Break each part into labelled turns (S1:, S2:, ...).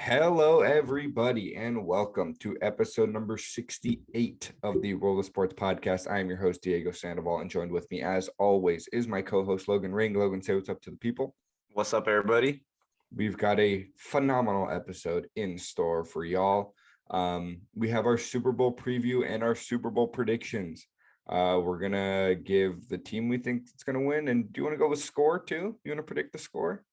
S1: Hello, everybody, and welcome to episode number 68 of the Roll of Sports podcast. I am your host, Diego Sandoval, and joined with me, as always, is my co-host, Logan Ring. Logan, say what's up to the people.
S2: What's up, everybody?
S1: We've got a phenomenal episode in store for y'all. We have our Super Bowl preview and our Super Bowl predictions. We're going to give the team we think it's going to win. And do you want to go with score, too? You want to predict the score?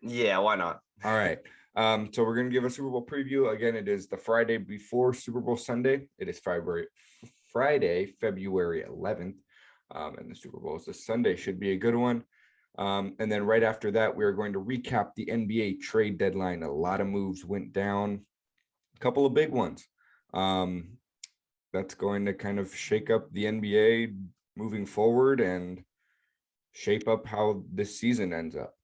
S2: Yeah, why not?
S1: All right. So we're going to give a Super Bowl preview. Again, it is the Friday before Super Bowl Sunday. It is Friday, February 11th. And the Super Bowl is this Sunday. Should be a good one. And then right after that, we are going to recap the NBA trade deadline. A lot of moves went down, a couple of big ones. That's going to kind of shake up the NBA moving forward and shape up how this season ends up.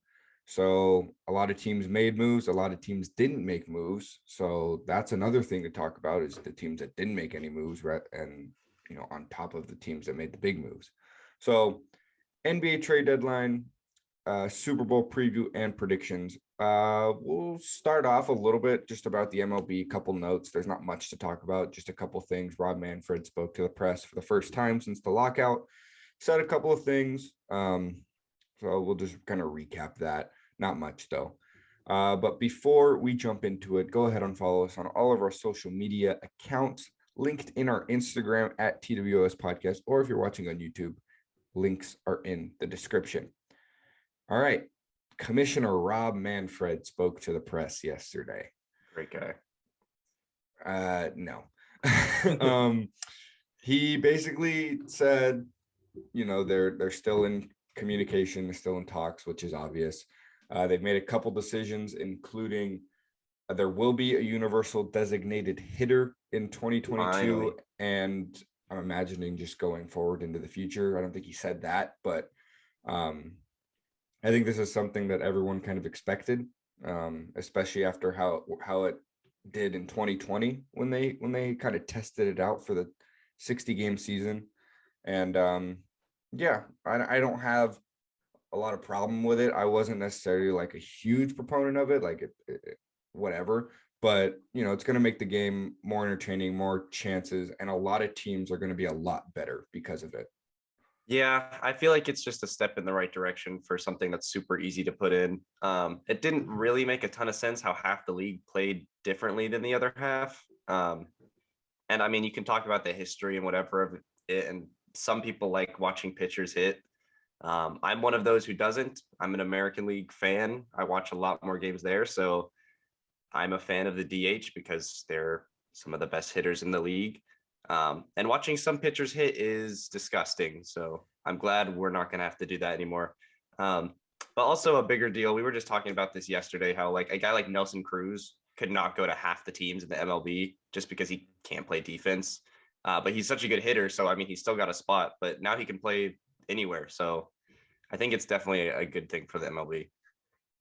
S1: So a lot of teams made moves, a lot of teams didn't make moves. So that's another thing to talk about is the teams that didn't make any moves, right? And, on top of the teams that made the big moves. So NBA trade deadline, Super Bowl preview and predictions. We'll start off a little bit just about the MLB, couple notes. There's not much to talk about, just a couple things. Rob Manfred spoke to the press for the first time since the lockout, said a couple of things. So we'll just kind of recap that. Not much though. But before we jump into it, go ahead and follow us on all of our social media accounts linked in our Instagram at TWOS Podcast, or if you're watching on YouTube, links are in the description. All right. Commissioner Rob Manfred spoke to the press yesterday.
S2: Great guy.
S1: No. He basically said, they're still in communication, they're still in talks, which is obvious. They've made a couple decisions, including there will be a universal designated hitter in 2022.
S2: Finally.
S1: And I'm imagining just going forward into the future. I don't think he said that, but I think this is something that everyone kind of expected, especially after how it did in 2020 when they kind of tested it out for the 60 game season. And I don't have a lot of problem with it. I wasn't necessarily like a huge proponent of it, like whatever, but it's going to make the game more entertaining, more chances, and a lot of teams are going to be a lot better because of it.
S2: Yeah, I feel like it's just a step in the right direction for something that's super easy to put in. It didn't really make a ton of sense how half the league played differently than the other half. And I mean, you can talk about the history and whatever of it, and some people like watching pitchers hit. I'm one of those who doesn't. I'm an American League fan. I watch a lot more games there. So I'm a fan of the DH because they're some of the best hitters in the league. And watching some pitchers hit is disgusting. So I'm glad we're not going to have to do that anymore. But also a bigger deal. We were just talking about this yesterday, how like a guy like Nelson Cruz could not go to half the teams in the MLB just because he can't play defense. But he's such a good hitter. So, I mean, he's still got a spot, but now he can play anywhere. So I think it's definitely a good thing for the MLB.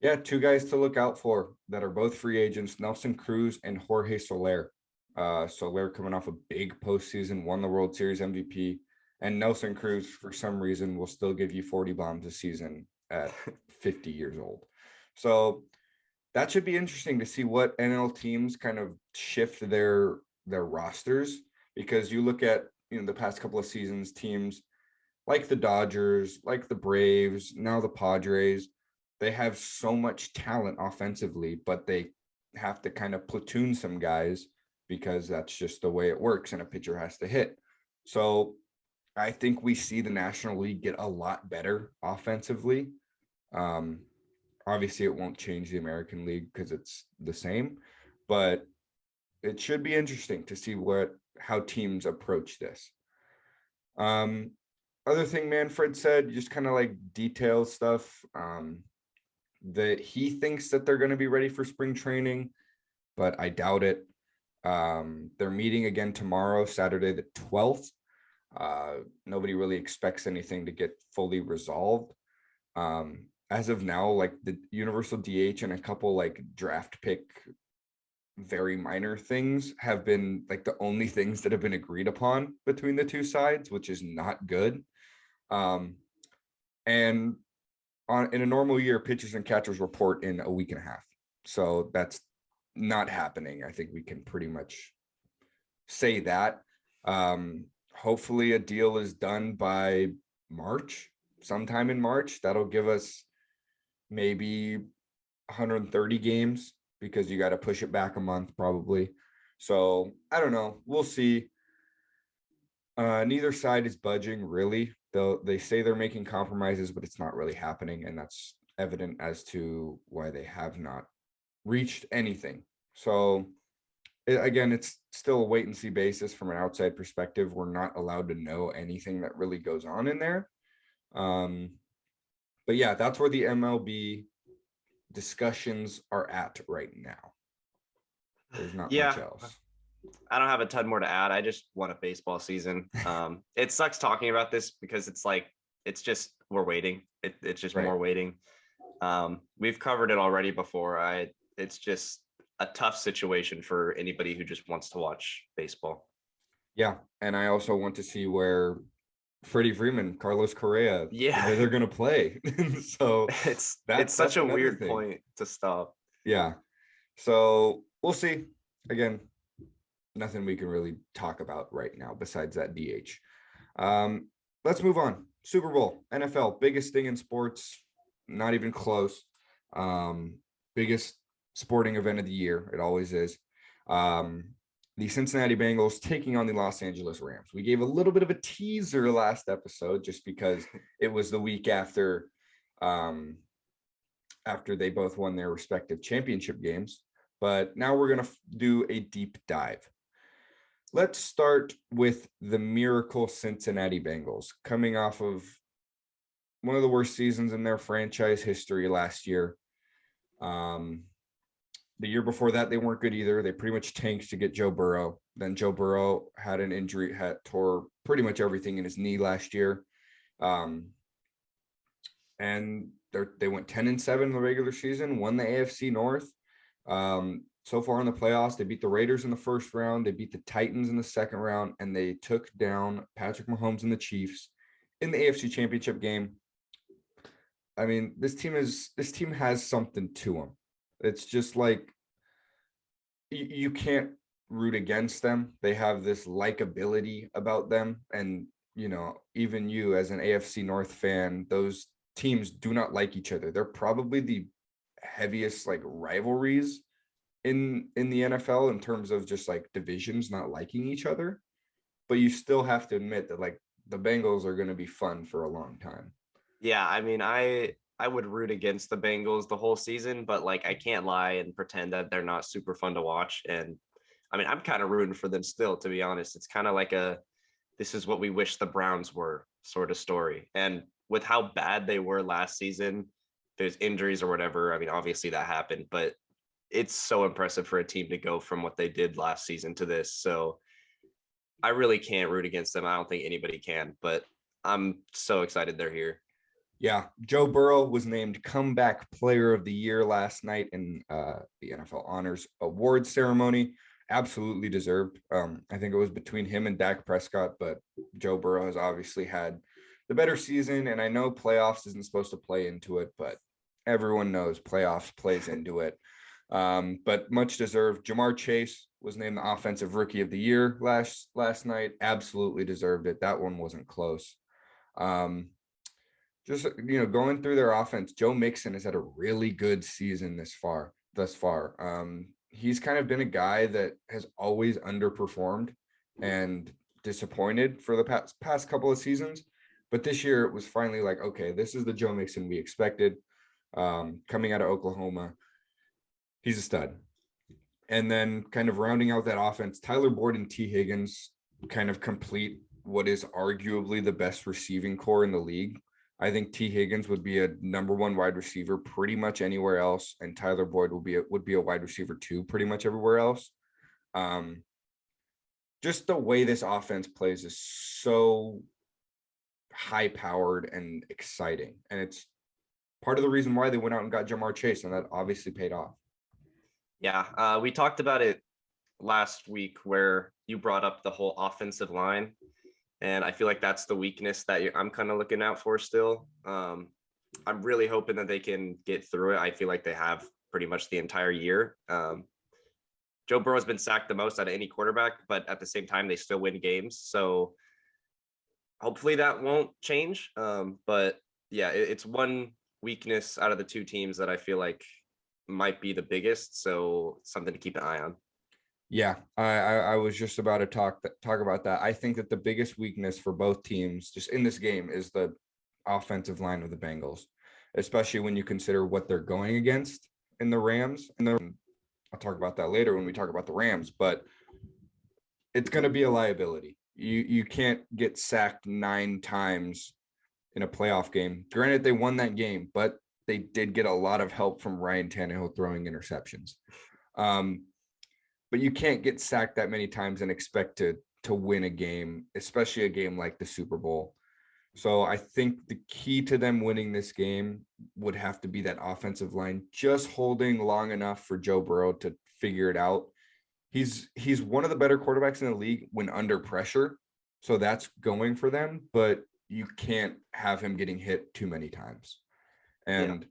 S1: Yeah, two guys to look out for that are both free agents, Nelson Cruz and Jorge Soler. Soler coming off a big postseason, won the World Series MVP, and Nelson Cruz, for some reason, will still give you 40 bombs a season at 50 years old. So that should be interesting to see what NL teams kind of shift their rosters, because you look at the past couple of seasons, teams like the Dodgers, like the Braves, now the Padres, they have so much talent offensively, but they have to kind of platoon some guys because that's just the way it works and a pitcher has to hit. So I think we see the National League get a lot better offensively. Obviously, it won't change the American League because it's the same, but it should be interesting to see how teams approach this. Other thing Manfred said, just kind of like detail stuff, that he thinks that they're going to be ready for spring training, but I doubt it. They're meeting again tomorrow, Saturday the 12th. Nobody really expects anything to get fully resolved. As of now, like the universal DH and a couple like draft pick, very minor things have been like the only things that have been agreed upon between the two sides, which is not good. And in a normal year, pitchers and catchers report in a week and a half. So that's not happening. I think we can pretty much say that. Hopefully a deal is done by March, sometime in March. That'll give us maybe 130 games because you got to push it back a month probably. So I don't know. We'll see. Neither side is budging really. They say they're making compromises, but it's not really happening, and that's evident as to why they have not reached anything. So again, it's still a wait and see basis from an outside perspective. We're not allowed to know anything that really goes on in there. But yeah, that's where the MLB discussions are at right now. There's not much else.
S2: I don't have a ton more to add. I just want a baseball season. It sucks talking about this because it's just we're waiting. It's just more waiting. We've covered it already before. It's just a tough situation for anybody who just wants to watch baseball.
S1: Yeah, and I also want to see where Freddie Freeman, Carlos Correa, where they're gonna play. So
S2: it's such a weird point to stop.
S1: Yeah, so we'll see. Again, nothing we can really talk about right now besides that DH. Let's move on. Super Bowl, NFL, biggest thing in sports, not even close. Biggest sporting event of the year. It always is. The Cincinnati Bengals taking on the Los Angeles Rams. We gave a little bit of a teaser last episode just because it was the week after they both won their respective championship games. But now we're going to do a deep dive. Let's start with the miracle Cincinnati Bengals, coming off of one of the worst seasons in their franchise history last year. The year before that, they weren't good either. They pretty much tanked to get Joe Burrow. Then Joe Burrow had an injury, tore pretty much everything in his knee last year. And they went 10-7 in the regular season, won the AFC North. So far in the playoffs, they beat the Raiders in the first round. They beat the Titans in the second round, and they took down Patrick Mahomes and the Chiefs in the AFC Championship game. I mean, this team has something to them. It's just like you can't root against them. They have this likability about them. And, even you as an AFC North fan, those teams do not like each other. They're probably the heaviest rivalries in the NFL in terms of just divisions not liking each other. But you still have to admit that the Bengals are going to be fun for a long time.
S2: Yeah, I mean, I would root against the Bengals the whole season, but I can't lie and pretend that they're not super fun to watch. And I mean, I'm kind of rooting for them still, to be honest. It's kind of like this is what we wish the Browns were sort of story. And with how bad they were last season, there's injuries or whatever. I mean, obviously that happened, but it's so impressive for a team to go from what they did last season to this. So I really can't root against them. I don't think anybody can, but I'm so excited they're here.
S1: Yeah, Joe Burrow was named Comeback Player of the Year last night in the NFL Honors Awards ceremony. Absolutely deserved. I think it was between him and Dak Prescott, but Joe Burrow has obviously had the better season, and I know playoffs isn't supposed to play into it, but everyone knows playoffs plays into it. But much deserved. Jamar Chase was named the Offensive Rookie of the Year last night. Absolutely deserved it. That one wasn't close. Just going through their offense, Joe Mixon has had a really good season thus far. He's kind of been a guy that has always underperformed and disappointed for the past couple of seasons. But this year it was finally okay, this is the Joe Mixon we expected. Coming out of Oklahoma, he's a stud. And then kind of rounding out that offense, Tyler Boyd and T. Higgins kind of complete what is arguably the best receiving core in the league. I think T. Higgins would be a number one wide receiver pretty much anywhere else, and Tyler Boyd would be a wide receiver too, pretty much everywhere else. Just the way this offense plays is so high powered and exciting, and it's part of the reason why they went out and got Jamar Chase, and that obviously paid off.
S2: Yeah, we talked about it last week where you brought up the whole offensive line. And I feel like that's the weakness that I'm kind of looking out for still. I'm really hoping that they can get through it. I feel like they have pretty much the entire year. Joe Burrow has been sacked the most out of any quarterback, but at the same time, they still win games. So hopefully that won't change. But yeah, it's one weakness out of the two teams that I feel like might be the biggest. So something to keep an eye on.
S1: Yeah, I was just about to talk about that. I think that the biggest weakness for both teams just in this game is the offensive line of the Bengals, especially when you consider what they're going against in the Rams. And I'll talk about that later when we talk about the Rams, but it's going to be a liability. You can't get sacked 9 times in a playoff game. Granted, they won that game, but they did get a lot of help from Ryan Tannehill throwing interceptions. But you can't get sacked that many times and expect to win a game, especially a game like the Super Bowl. So I think the key to them winning this game would have to be that offensive line just holding long enough for Joe Burrow to figure it out. He's one of the better quarterbacks in the league when under pressure. So that's going for them, but you can't have him getting hit too many times. And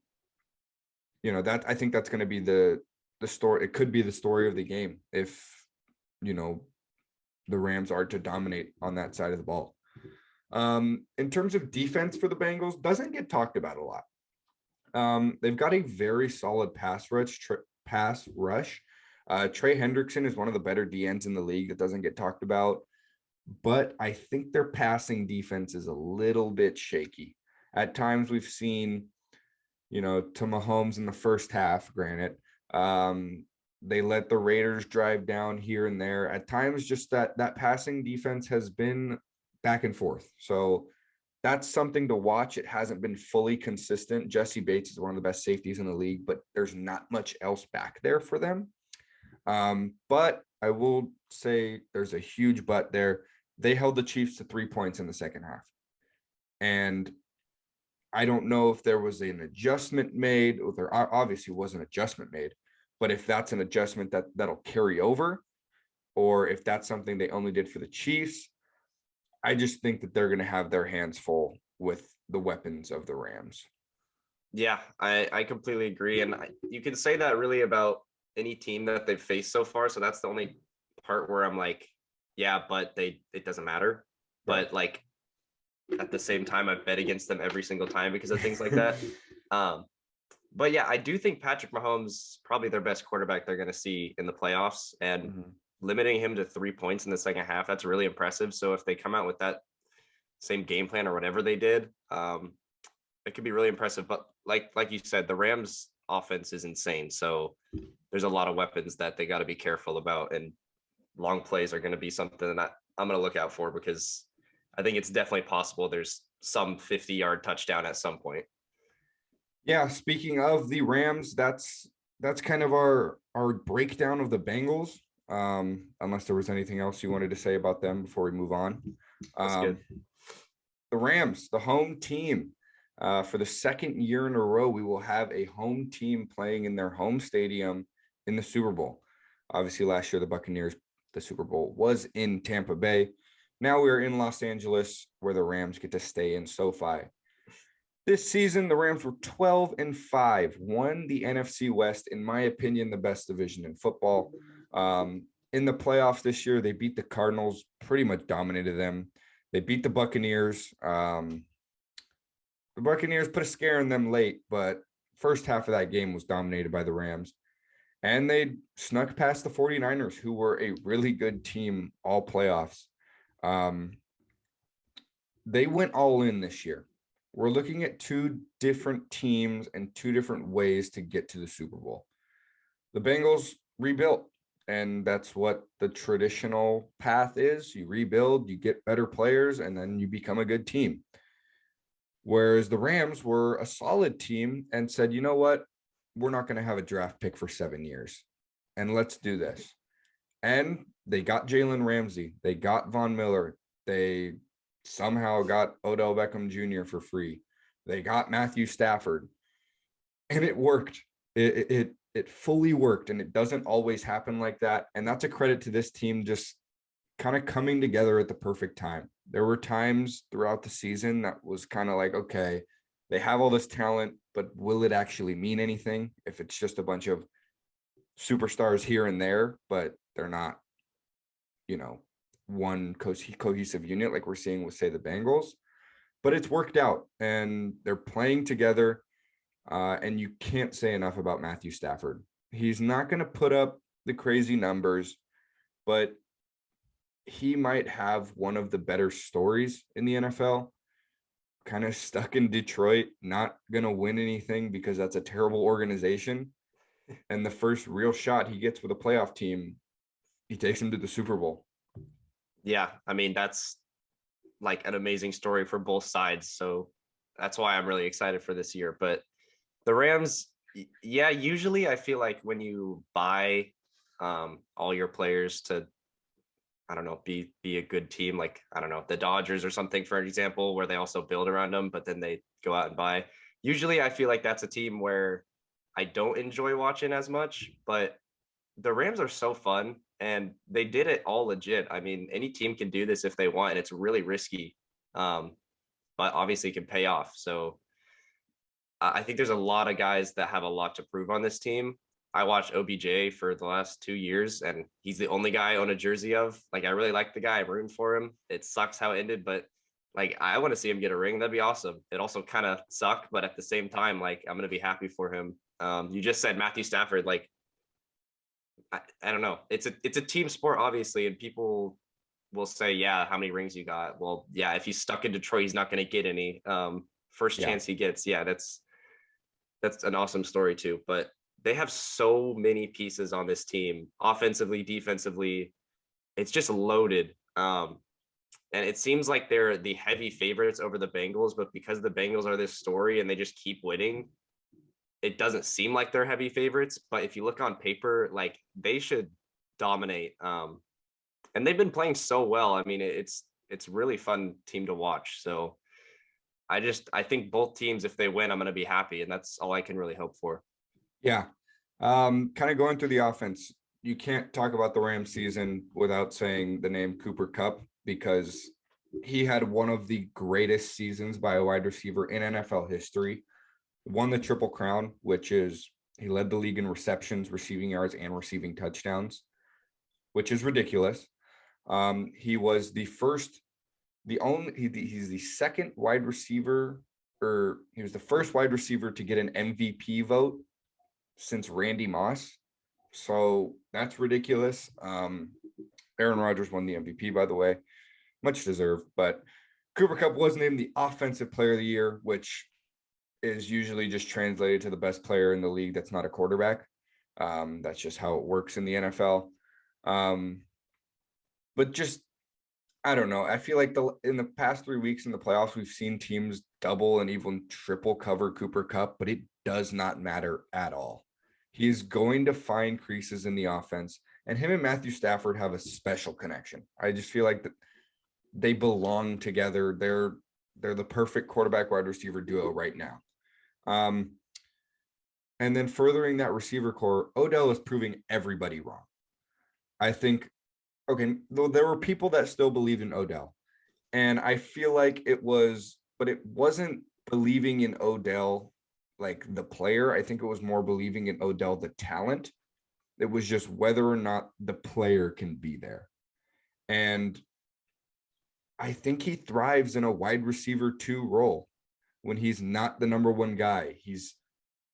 S1: that I think that's going to be the story. It could be the story of the game if the Rams are to dominate on that side of the ball. In terms of defense for the Bengals, doesn't get talked about a lot. They've got a very solid pass rush. Trey Hendrickson is one of the better DNs in the league that doesn't get talked about, but I think their passing defense is a little bit shaky. At times we've seen, to Mahomes in the first half, granted, they let the Raiders drive down here and there. At times, just that passing defense has been back and forth. So that's something to watch. It hasn't been fully consistent. Jesse Bates is one of the best safeties in the league, but there's not much else back there for them. But I will say there's a huge but there. They held the Chiefs to 3 points in the second half. And I don't know if there was an adjustment made, or there obviously was an adjustment made, but if that's an adjustment that'll carry over, or if that's something they only did for the Chiefs, I just think that they're going to have their hands full with the weapons of the Rams.
S2: Yeah, I completely agree. And you can say that really about any team that they've faced so far. So that's the only part where I'm like, yeah, but it doesn't matter. But like at the same time, I bet against them every single time because of things like that. But yeah, I do think Patrick Mahomes probably their best quarterback they're going to see in the playoffs, and limiting him to 3 points in the second half, that's really impressive. So if they come out with that same game plan or whatever they did, it could be really impressive. But like you said, the Rams offense is insane. So there's a lot of weapons that they got to be careful about, and long plays are going to be something that I'm going to look out for, because I think it's definitely possible there's some 50-yard touchdown at some point.
S1: Yeah, speaking of the Rams, that's kind of our breakdown of the Bengals. Unless there was anything else you wanted to say about them before we move on.
S2: That's good.
S1: The Rams, the home team. For the second year in a row, we will have a home team playing in their home stadium in the Super Bowl. Obviously, last year, the Buccaneers, the Super Bowl was in Tampa Bay. Now we're in Los Angeles, where the Rams get to stay in SoFi. This season, the Rams were 12-5, won the NFC West, in my opinion, the best division in football. In the playoffs this year, they beat the Cardinals, pretty much dominated them. They beat the Buccaneers. The Buccaneers put a scare in them late, but first half of that game was dominated by the Rams. And they snuck past the 49ers, who were a really good team all playoffs. They went all in this year. We're looking at 2 different teams and 2 different ways to get to the Super Bowl. The Bengals rebuilt, and that's what the traditional path is. You rebuild, you get better players, and then you become a good team. Whereas the Rams were a solid team and said, you know what? We're not going to have a draft pick for 7 years, and let's do this. And they got Jalen Ramsey. They got Von Miller. They somehow got Odell Beckham Jr. for free. They got Matthew Stafford, and it worked. It fully worked, and it doesn't always happen like that. And that's a credit to this team just kind of coming together at the perfect time. There were times throughout the season that was kind of like, okay, they have all this talent, but will it actually mean anything if it's just a bunch of superstars here and there, but they're not, one cohesive unit like we're seeing with, say, the Bengals. But it's worked out and they're playing together. And you can't say enough about Matthew Stafford. He's not going to put up the crazy numbers, but he might have one of the better stories in the NFL. Kind of stuck in Detroit, not going to win anything because that's a terrible organization. And the first real shot he gets with a playoff team, he takes him to the Super Bowl.
S2: Yeah, I mean, that's like an amazing story for both sides. So that's why I'm really excited for this year. But the Rams, yeah, usually I feel like when you buy all your players to, I don't know, be a good team, like, I don't know, the Dodgers or something, for example, where they also build around them, but then they go out and buy. Usually I feel like that's a team where I don't enjoy watching as much, but the Rams are so fun and they did it all legit. I mean, any team can do this if they want, and it's really risky, but obviously can pay off. So I think there's a lot of guys that have a lot to prove on this team. I watched OBJ for the last 2 years, and he's the only guy I own a jersey of. Like, I really like the guy. I'm rooting for him. It sucks how it ended, but like, I want to see him get a ring. That'd be awesome. It also kind of sucked, but at the same time, like, I'm gonna be happy for him. You just said Matthew Stafford. Like, I don't know. It's a team sport, obviously, and people will say, yeah, how many rings you got? Well, yeah, if he's stuck in Detroit, he's not going to get any. First
S1: Yeah.
S2: chance he gets, yeah, that's an awesome story too. But they have so many pieces on this team, offensively, defensively. It's just loaded. And it seems like they're the heavy favorites over the Bengals, but because the Bengals are this story and they just keep winning, it doesn't seem like they're heavy favorites. But if you look on paper, like, they should dominate. And they've been playing so well. I mean, it's really fun team to watch. So I think both teams, if they win, I'm going to be happy, and that's all I can really hope for.
S1: Yeah. Kind of going through the offense, you can't talk about the Rams season without saying the name Cooper Kupp, because he had one of the greatest seasons by a wide receiver in NFL history. Won the Triple Crown, which is he led the league in receptions, receiving yards, and receiving touchdowns, which is ridiculous. He was he's the second wide receiver, or he was the first wide receiver to get an MVP vote since Randy Moss. So that's ridiculous. Aaron Rodgers won the MVP, by the way, much deserved, but Cooper Kupp was named the Offensive Player of the Year, which is usually just translated to the best player in the league that's not a quarterback. That's just how it works in the NFL. But just, I don't know. I feel like in the past 3 weeks in the playoffs, we've seen teams double and even triple cover Cooper Kupp, but it does not matter at all. He is going to find creases in the offense, and him and Matthew Stafford have a special connection. I just feel like that they belong together. They're the perfect quarterback wide receiver duo right now. And then furthering that receiver core, Odell is proving everybody wrong. I think, okay, though there were people that still believed in Odell, and I feel like it wasn't believing in Odell like the player. I think it was more believing in Odell the talent. It was just whether or not the player can be there. And I think he thrives in a wide receiver 2 role when he's not the number 1 guy. He's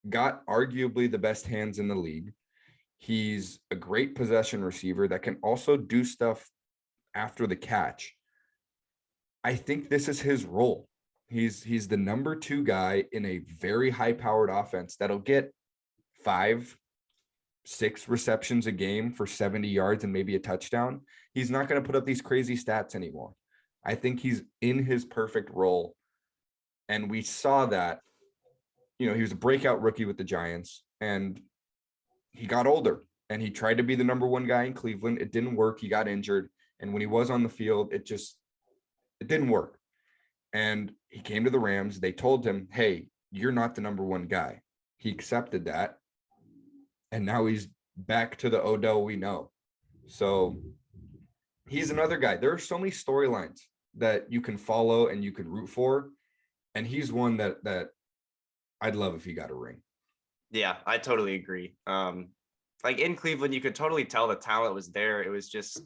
S1: got arguably the best hands in the league. He's a great possession receiver that can also do stuff after the catch. I think this is his role. He's the number 2 guy in a very high-powered offense that'll get 5-6 receptions a game for 70 yards and maybe a touchdown. He's not going to put up these crazy stats anymore. I think he's in his perfect role. And we saw that, he was a breakout rookie with the Giants, and he got older and he tried to be the number 1 guy in Cleveland. It didn't work. He got injured. And when he was on the field, it didn't work. And he came to the Rams. They told him, hey, you're not the number 1 guy. He accepted that. And now he's back to the Odell we know. So he's another guy. There are so many storylines that you can follow and you can root for. And he's one that I'd love if he got a ring.
S2: Yeah, I totally agree. like in Cleveland, you could totally tell the talent was there. It was just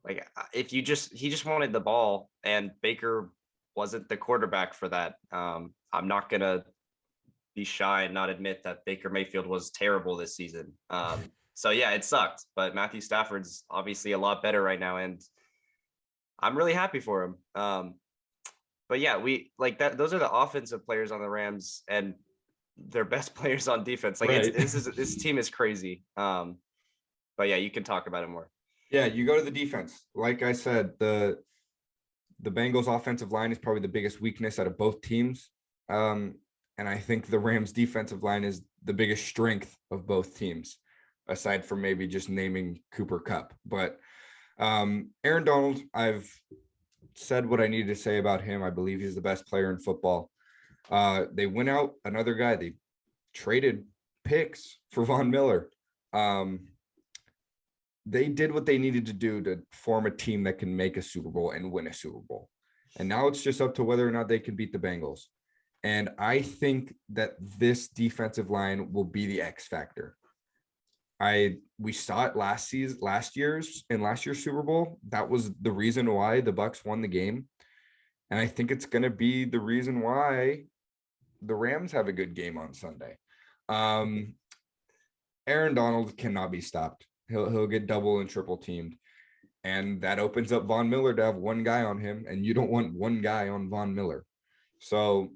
S2: like he just wanted the ball, and Baker wasn't the quarterback for that. I'm not gonna be shy and not admit that Baker Mayfield was terrible this season. So yeah, it sucked, but Matthew Stafford's obviously a lot better right now, and I'm really happy for him. But yeah, we like that. Those are the offensive players on the Rams, and their best players on defense. Like
S1: Right.
S2: this team is crazy. But yeah, you can talk about it more.
S1: Yeah, you go to the defense. Like I said, the Bengals offensive line is probably the biggest weakness out of both teams. And I think the Rams defensive line is the biggest strength of both teams, aside from maybe just naming Cooper Kupp. But Aaron Donald, I've said what I needed to say about him. I believe he's the best player in football. They went out another guy. They traded picks for Von Miller. They did what they needed to do to form a team that can make a Super Bowl and win a Super Bowl. And now it's just up to whether or not they can beat the Bengals. And I think that this defensive line will be the X factor. We saw it last year's Super Bowl. That was the reason why the Bucs won the game. And I think it's going to be the reason why the Rams have a good game on Sunday. Aaron Donald cannot be stopped. He'll get double and triple teamed. And that opens up Von Miller to have one guy on him, and you don't want one guy on Von Miller. So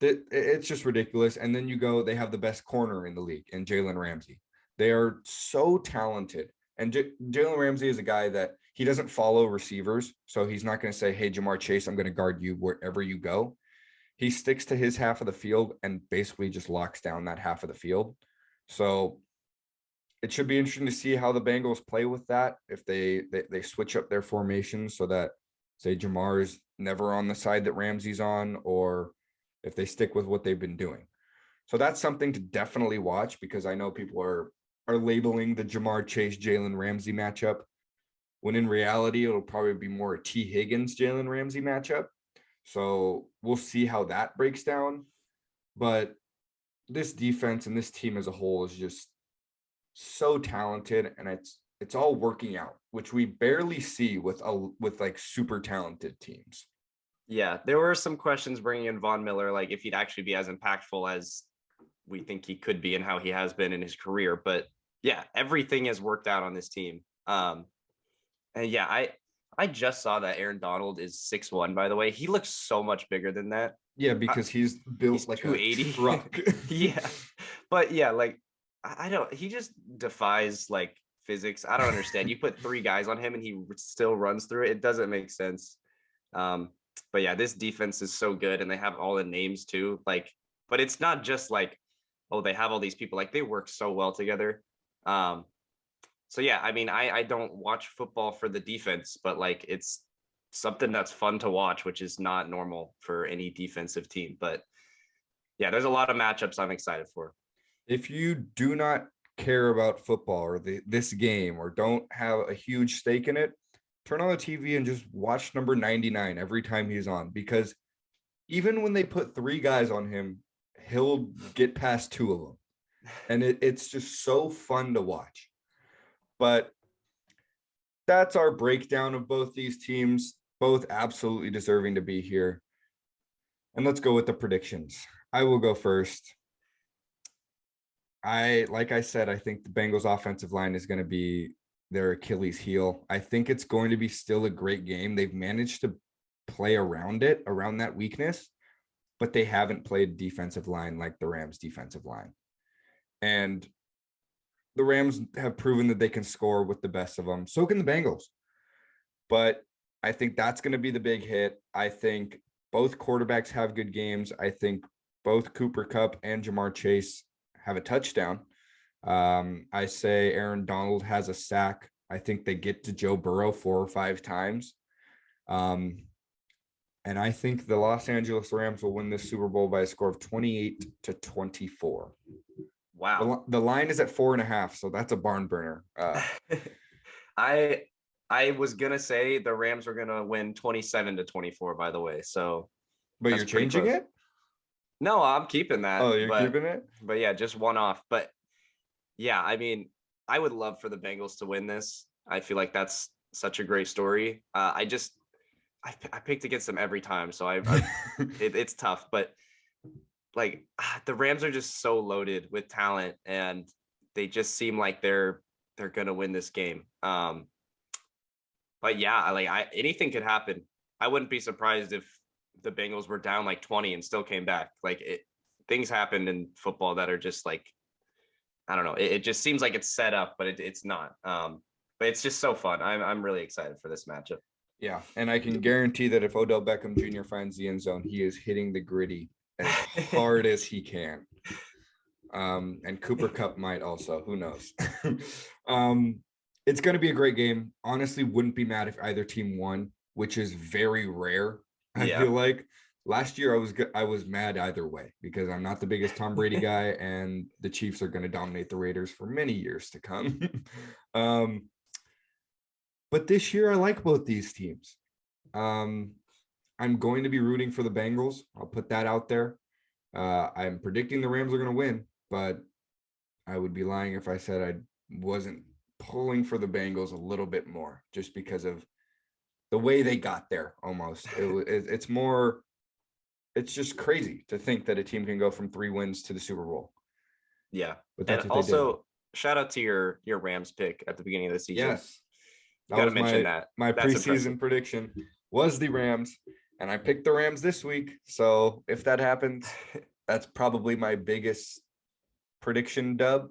S1: it's just ridiculous. And then they have the best corner in the league in Jalen Ramsey. They are so talented. And Jalen Ramsey is a guy that he doesn't follow receivers. So he's not going to say, hey, Jamar Chase, I'm going to guard you wherever you go. He sticks to his half of the field and basically just locks down that half of the field. So it should be interesting to see how the Bengals play with that. If they switch up their formation so that, say, Jamar is never on the side that Ramsey's on, or if they stick with what they've been doing. So that's something to definitely watch, because I know people are labeling the Jamar Chase Jalen Ramsey matchup, when in reality it'll probably be more a T Higgins Jalen Ramsey matchup. So we'll see how that breaks down. But this defense and this team as a whole is just so talented, and it's all working out, which we barely see with like super talented teams.
S2: Yeah, there were some questions bringing in Von Miller, like if he'd actually be as impactful as we think he could be and how he has been in his career. But yeah, everything has worked out on this team. And yeah, I just saw that Aaron Donald is 6'1", by the way. He looks so much bigger than that.
S1: Yeah, because he's built like
S2: 280.
S1: a truck.
S2: Yeah. But yeah, like he just defies like physics. I don't understand. You put 3 guys on him and he still runs through it. It doesn't make sense. But yeah, this defense is so good, and they have all the names too. Like, but it's not just like, oh, they have all these people. Like, they work so well together. So yeah, I mean, I don't watch football for the defense, but like it's something that's fun to watch, which is not normal for any defensive team. But yeah, there's a lot of matchups I'm excited for.
S1: If you do not care about football or this game, or don't have a huge stake in it, turn on the TV and just watch number 99 every time he's on, because even when they put 3 guys on him, he'll get past 2 of them. And it's just so fun to watch. But that's our breakdown of both these teams, both absolutely deserving to be here. And let's go with the predictions. I will go first. Like I said, I think the Bengals offensive line is going to be their Achilles heel. I think it's going to be still a great game. They've managed to play around that weakness, but they haven't played defensive line like the Rams defensive line. And the Rams have proven that they can score with the best of them. So can the Bengals. But I think that's going to be the big hit. I think both quarterbacks have good games. I think both Cooper Kupp and Jamar Chase have a touchdown. I say Aaron Donald has a sack. I think they get to Joe Burrow 4 or 5 times. And I think the Los Angeles Rams will win this Super Bowl by a score of 28-24.
S2: Wow.
S1: The line is at 4.5, so that's a barn burner.
S2: I was gonna say the Rams were gonna win 27-24, by the way. So,
S1: but you're changing it?
S2: No, I'm keeping that.
S1: Oh, you're keeping it?
S2: But yeah, just one off. But Yeah, I mean, I would love for the Bengals to win this. I feel like that's such a great story. I picked against them every time, so it's tough. But like the Rams are just so loaded with talent, and they just seem like they're gonna win this game. But yeah, anything could happen. I wouldn't be surprised if the Bengals were down like 20 and still came back. Things happen in football that are just like I don't know. It just seems like it's set up, but it's not. But it's just so fun. I'm really excited for this matchup.
S1: Yeah, and I can guarantee that if Odell Beckham Jr. finds the end zone, he is hitting the gritty as hard as he can. And Cooper Kupp might also. Who knows? It's going to be a great game. Honestly, wouldn't be mad if either team won, which is very rare. I feel like last year I was mad either way because I'm not the biggest Tom Brady guy, and the Chiefs are going to dominate the Raiders for many years to come. But this year I like both these teams. Um, I'm going to be rooting for the Bengals. I'll put that out there. I'm predicting the Rams are going to win, but I would be lying if I said I wasn't pulling for the Bengals a little bit more just because of the way they got there almost. It's more, it's just crazy to think that a team can go from 3 wins to the Super Bowl.
S2: Yeah.
S1: But
S2: And
S1: that's what they did.
S2: also shout out to your Rams pick at the beginning of the season.
S1: Yes.
S2: Got to mention that.
S1: My
S2: That's
S1: preseason
S2: impressive.
S1: prediction was the Rams, and I picked the Rams this week. So if that happens, that's probably my biggest prediction dub.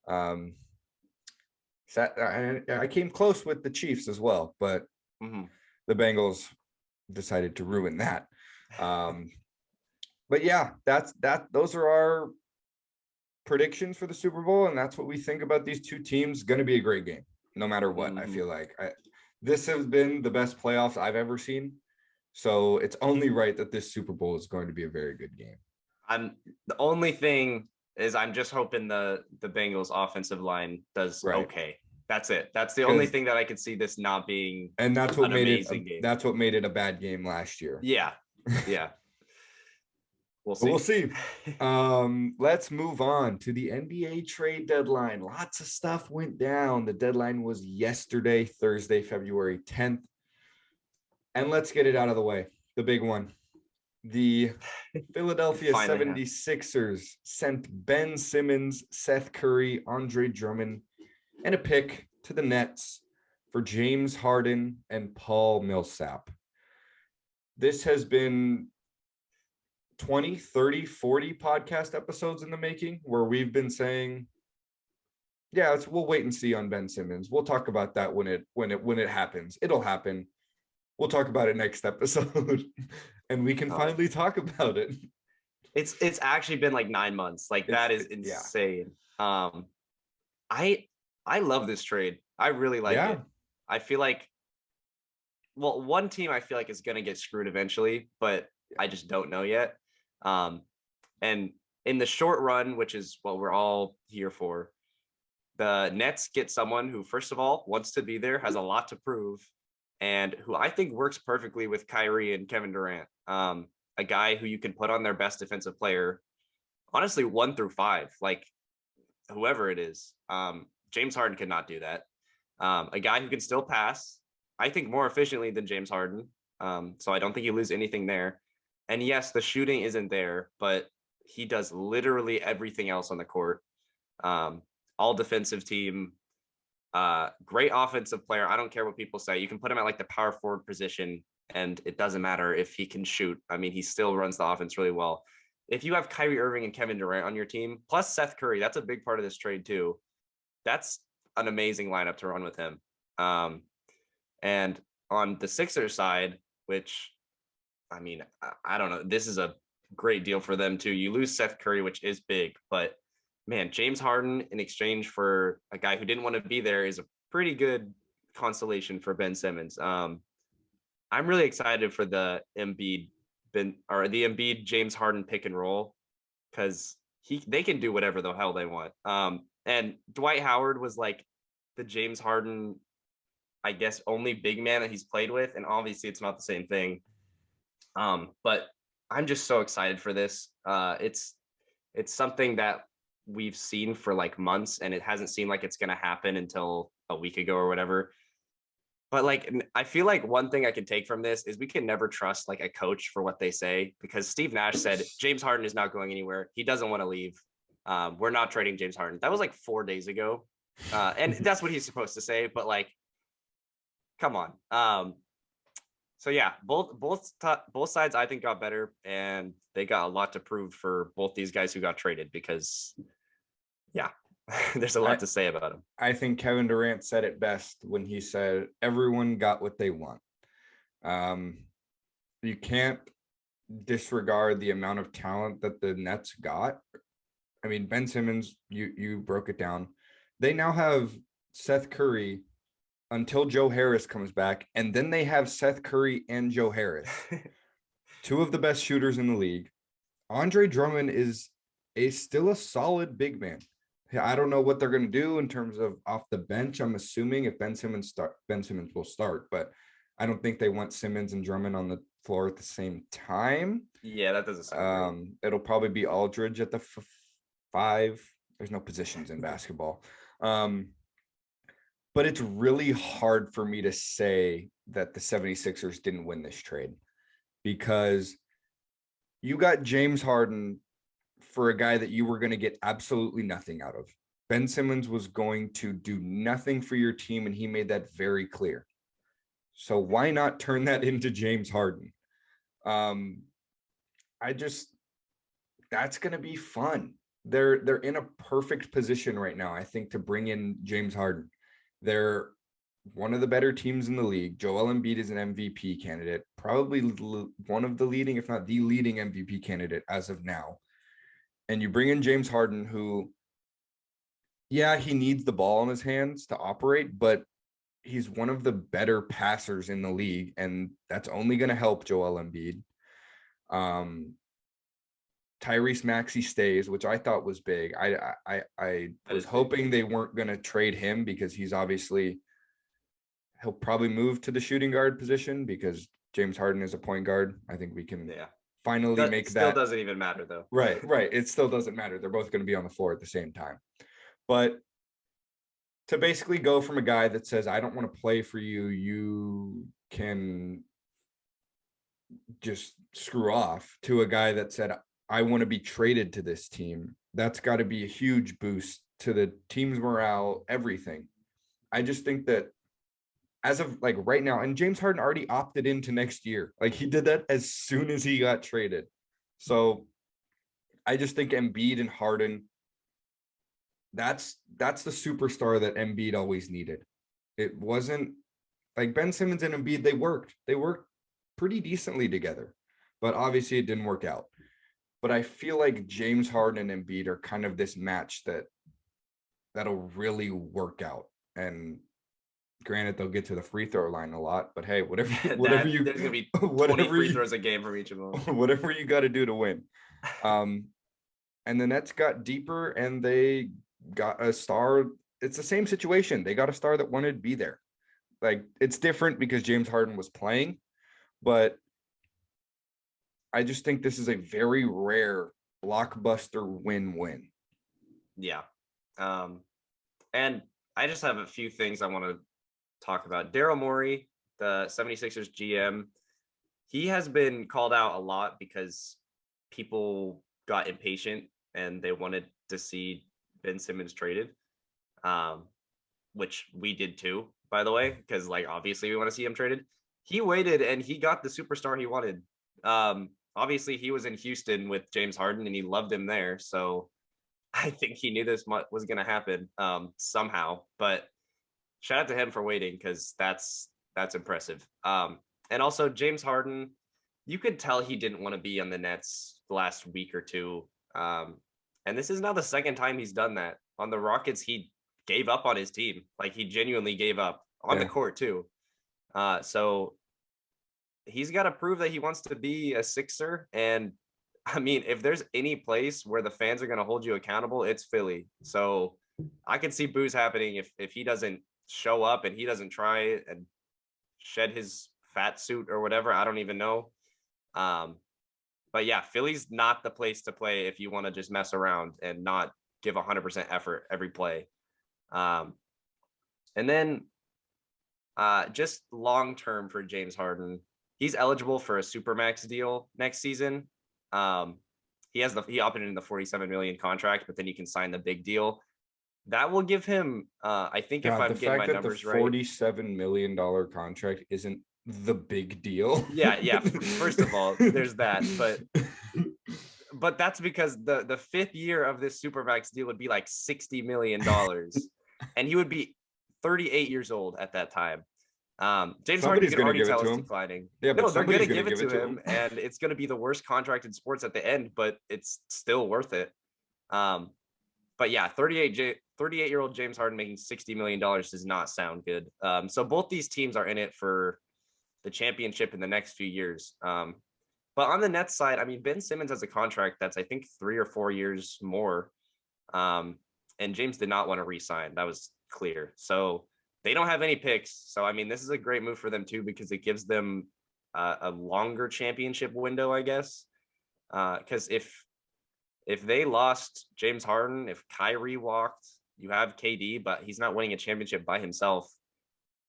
S1: I came close with the Chiefs as well, but the Bengals decided to ruin that. But yeah, those are our predictions for the Super Bowl, and that's what we think about these two teams. Going to be a great game, no matter what. I feel like this has been the best playoffs I've ever seen, so it's only right that this Super Bowl is going to be a very good game.
S2: The only thing is I'm just hoping the Bengals offensive line does okay. That's it. That's the only thing that I could see this not being.
S1: And that's what made it. That's what made it a bad game last year.
S2: Yeah.
S1: We'll see. Let's move on to the NBA trade deadline. Lots of stuff went down. The deadline was yesterday, Thursday, February 10th. And let's get it out of the way. The big one. The Philadelphia 76ers sent Ben Simmons, Seth Curry, Andre Drummond, and a pick to the Nets for James Harden and Paul Millsap. This has been 20, 30, 40 podcast episodes in the making where we've been saying, yeah, we'll wait and see on Ben Simmons. We'll talk about that when it happens. It'll happen. We'll talk about it next episode and we can finally talk about it.
S2: It's actually been like 9 months. That is insane. Yeah. I love this trade. I really like it. I feel like, well, one team I feel like is going to get screwed eventually, but I just don't know yet. And in the short run, which is what we're all here for, the Nets get someone who, first of all, wants to be there, has a lot to prove, and who I think works perfectly with Kyrie and Kevin Durant. A guy who you can put on their best defensive player, honestly, 1 through 5, like whoever it is. James Harden cannot do that. A guy who can still pass, I think, more efficiently than James Harden. So I don't think you lose anything there. And yes, the shooting isn't there, but he does literally everything else on the court. All defensive team, great offensive player. I don't care what people say. You can put him at like the power forward position, and it doesn't matter if he can shoot. I mean, he still runs the offense really well. If you have Kyrie Irving and Kevin Durant on your team, plus Seth Curry, that's a big part of this trade too. That's an amazing lineup to run with him. And on the Sixers side, which, I mean, I don't know, this is a great deal for them too. You lose Seth Curry, which is big, but man, James Harden in exchange for a guy who didn't want to be there is a pretty good consolation for Ben Simmons. I'm really excited for the Embiid James Harden pick and roll, because they can do whatever the hell they want. And Dwight Howard was like the James Harden, I guess, only big man that he's played with, and obviously it's not the same thing. But I'm just so excited for this. It's something that we've seen for like months, and it hasn't seemed like it's going to happen until a week ago or whatever. But like, I feel like one thing I can take from this is we can never trust like a coach for what they say, because Steve Nash said James Harden is not going anywhere. He doesn't want to leave. We're not trading James Harden. That was like 4 days ago. And that's what he's supposed to say. But like, come on. So yeah, both sides I think got better, and they got a lot to prove for both these guys who got traded, because yeah, there's a lot to say about him.
S1: I think Kevin Durant said it best when he said everyone got what they want. You can't disregard the amount of talent that the Nets got. I mean, Ben Simmons, you broke it down. They now have Seth Curry until Joe Harris comes back, and then they have Seth Curry and Joe Harris, two of the best shooters in the league. Andre Drummond is still a solid big man. I don't know what they're going to do in terms of off the bench. I'm assuming if Ben Simmons will start, but I don't think they want Simmons and Drummond on the floor at the same time.
S2: Yeah, that doesn't sound
S1: It'll probably be Aldridge at the 5. There's no positions in basketball. But it's really hard for me to say that the 76ers didn't win this trade, because you got James Harden for a guy that you were going to get absolutely nothing out of. Ben Simmons was going to do nothing for your team, and he made that very clear. So why not turn that into James Harden? That's going to be fun. They're in a perfect position right now, I think, to bring in James Harden. They're one of the better teams in the league. Joel Embiid is an MVP candidate, probably one of the leading, if not the leading MVP candidate as of now. And you bring in James Harden, who, yeah, he needs the ball in his hands to operate, but he's one of the better passers in the league, and that's only going to help Joel Embiid. Tyrese Maxey stays, which I thought was big. I was hoping they weren't going to trade him, because he'll probably move to the shooting guard position, because James Harden is a point guard. I think we can finally make that.
S2: Still doesn't even matter though.
S1: Right. It still doesn't matter. They're both going to be on the floor at the same time. But to basically go from a guy that says, I don't want to play for you, you can just screw off, to a guy that said, I want to be traded to this team. That's got to be a huge boost to the team's morale, everything. I just think that as of like right now, and James Harden already opted into next year. Like, he did that as soon as he got traded. So I just think Embiid and Harden, that's the superstar that Embiid always needed. It wasn't like Ben Simmons and Embiid, they worked pretty decently together, but obviously it didn't work out. But I feel like James Harden and Embiid are kind of this match that'll really work out. And granted, they'll get to the free throw line a lot, but hey, whatever you
S2: there's gonna be 20 free throws a game from each of them.
S1: Whatever you got to do to win. And the Nets got deeper, and they got a star. It's the same situation. They got a star that wanted to be there. Like, it's different because James Harden was playing, but I just think this is a very rare blockbuster win-win.
S2: Yeah. And I just have a few things I want to talk about. Daryl Morey, the 76ers GM, he has been called out a lot because people got impatient and they wanted to see Ben Simmons traded, which we did too, by the way, because like obviously we want to see him traded. He waited and he got the superstar he wanted. Obviously he was in Houston with James Harden and he loved him there, so I think he knew this was going to happen somehow. But shout out to him for waiting, because that's impressive. And also James Harden, you could tell he didn't want to be on the Nets the last week or two. And this is now the second time he's done that. On the Rockets, he gave up on his team. Like, he genuinely gave up on the court too. So he's got to prove that he wants to be a Sixer. And I mean, if there's any place where the fans are going to hold you accountable, it's Philly. So I can see boos happening if he doesn't show up and he doesn't try and shed his fat suit or whatever. I don't even know. But yeah, Philly's not the place to play if you want to just mess around and not give 100% effort every play. And then just long term for James Harden, he's eligible for a supermax deal next season. He opted in the 47 million contract, but then you can sign the big deal. That will give him, I think, if I'm getting my numbers right,
S1: $47 million contract isn't the big deal.
S2: Yeah. First of all, there's that, but that's because the fifth year of this supermax deal would be like $60 million, and he would be 38 years old at that time. James Harden, you can already tell, is declining.
S1: Yeah,
S2: no, they're going to give it to him, and it's going to be the worst contract in sports at the end, but it's still worth it. But yeah, 38-year-old James Harden making $60 million does not sound good. So both these teams are in it for the championship in the next few years. But on the Nets side, I mean, Ben Simmons has a contract that's, I think, 3 or 4 years more. And James did not want to re-sign. That was clear. So they don't have any picks. So, I mean, this is a great move for them, too, because it gives them a longer championship window, I guess. Because if they lost James Harden, if Kyrie walked, you have KD, but he's not winning a championship by himself,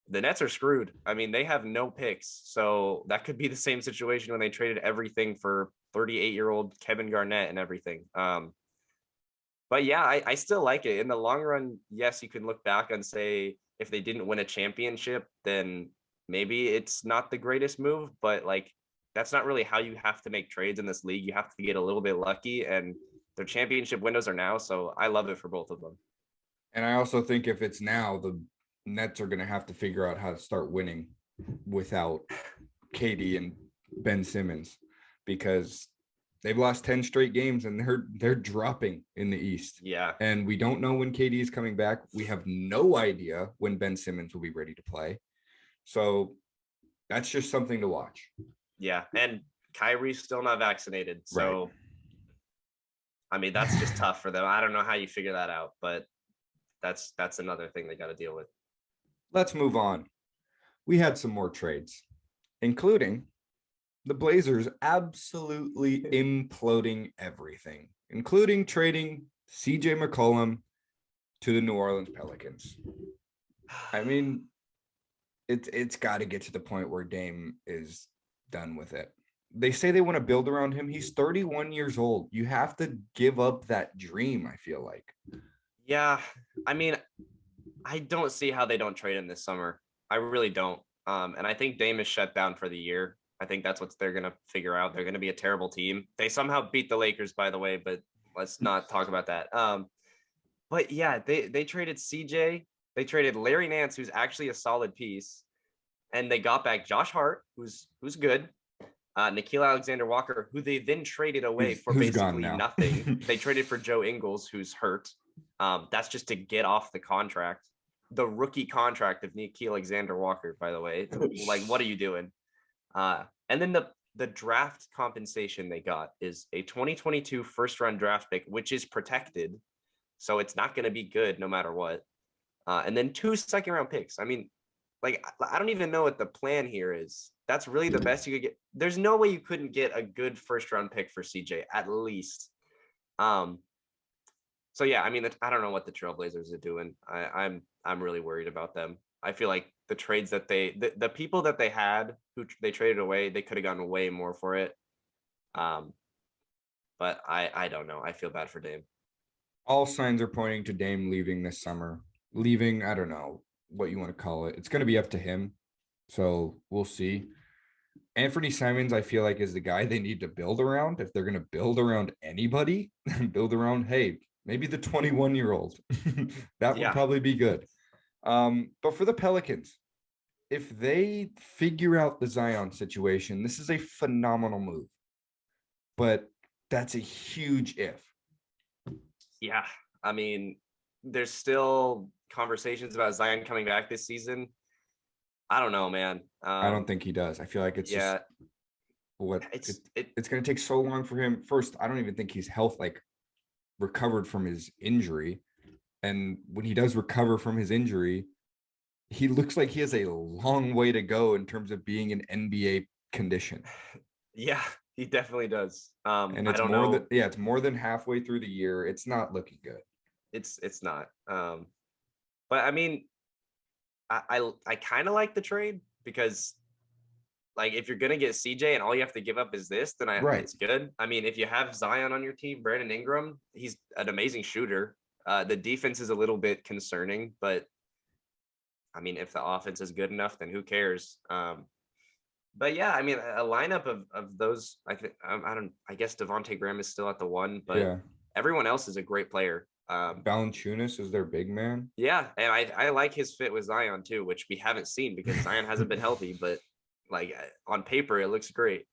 S2: the Nets are screwed. I mean, they have no picks. So that could be the same situation when they traded everything for 38-year-old Kevin Garnett and everything. But yeah, I still like it. In the long run, yes, you can look back and say if they didn't win a championship, then maybe it's not the greatest move. But like, that's not really how you have to make trades in this league. You have to get a little bit lucky, and their championship windows are now. So I love it for both of them.
S1: And I also think if it's now, the Nets are going to have to figure out how to start winning without KD and Ben Simmons, because they've lost 10 straight games and they're dropping in the East.
S2: Yeah.
S1: And we don't know when KD is coming back. We have no idea when Ben Simmons will be ready to play. So that's just something to watch.
S2: Yeah. And Kyrie's still not vaccinated. So, right. I mean, that's just tough for them. I don't know how you figure that out, but that's another thing they got to deal with.
S1: Let's move on. We had some more trades, including the Blazers absolutely imploding everything, including trading CJ McCollum to the New Orleans Pelicans. I mean, it's got to get to the point where Dame is done with it. They say they want to build around him. He's 31 years old. You have to give up that dream, I feel like.
S2: Yeah, I mean, I don't see how they don't trade him this summer. I really don't. And I think Dame is shut down for the year. I think that's what they're going to figure out. They're going to be a terrible team. They somehow beat the Lakers, by the way, but let's not talk about that. But yeah, they traded CJ. They traded Larry Nance, who's actually a solid piece. And they got back Josh Hart, who's good. Nickeil Alexander-Walker, who they then traded away for basically nothing. They traded for Joe Ingles, who's hurt. That's just to get off the contract. The rookie contract of Nickeil Alexander-Walker, by the way. Like, what are you doing? And then the draft compensation they got is a 2022 first-round draft pick, which is protected. So it's not going to be good no matter what. And then 2 second-round picks. I mean, like, I don't even know what the plan here is. That's really the best you could get. There's no way you couldn't get a good first-round pick for CJ, at least. So yeah, I mean, I don't know what the Trailblazers are doing. I'm really worried about them. I feel like the trades that the people that they had who they traded away, they could have gotten way more for it. But I don't know. I feel bad for Dame.
S1: All signs are pointing to Dame leaving this summer. Leaving, I don't know what you want to call it. It's going to be up to him. So we'll see. Anthony Simons, I feel like, is the guy they need to build around. If they're going to build around anybody, build around, hey, maybe the 21-year-old. That would probably be good. But for the Pelicans, if they figure out the Zion situation, this is a phenomenal move. But that's a huge if.
S2: Yeah. I mean, there's still conversations about Zion coming back this season. I don't know, man.
S1: I don't think he does. I feel like it's just what it's going to take so long for him. First, I don't even think he's recovered from his injury. And when he does recover from his injury, he looks like he has a long way to go in terms of being in NBA condition.
S2: Yeah, he definitely does.
S1: And it's it's more than halfway through the year. It's not looking good.
S2: It's not. But I mean, I kind of like the trade because like if you're gonna get CJ and all you have to give up is this, then
S1: Right.
S2: it's good. I mean, if you have Zion on your team, Brandon Ingram, he's an amazing shooter. The defense is a little bit concerning, but I mean, if the offense is good enough, then who cares? But yeah, I mean, a lineup of those, I think I don't. I guess Devonte Graham is still at the one, but
S1: Yeah.
S2: everyone else is a great player.
S1: Valanciunas is their big man.
S2: Yeah, and I like his fit with Zion too, which we haven't seen because Zion hasn't been healthy, but like on paper it looks great.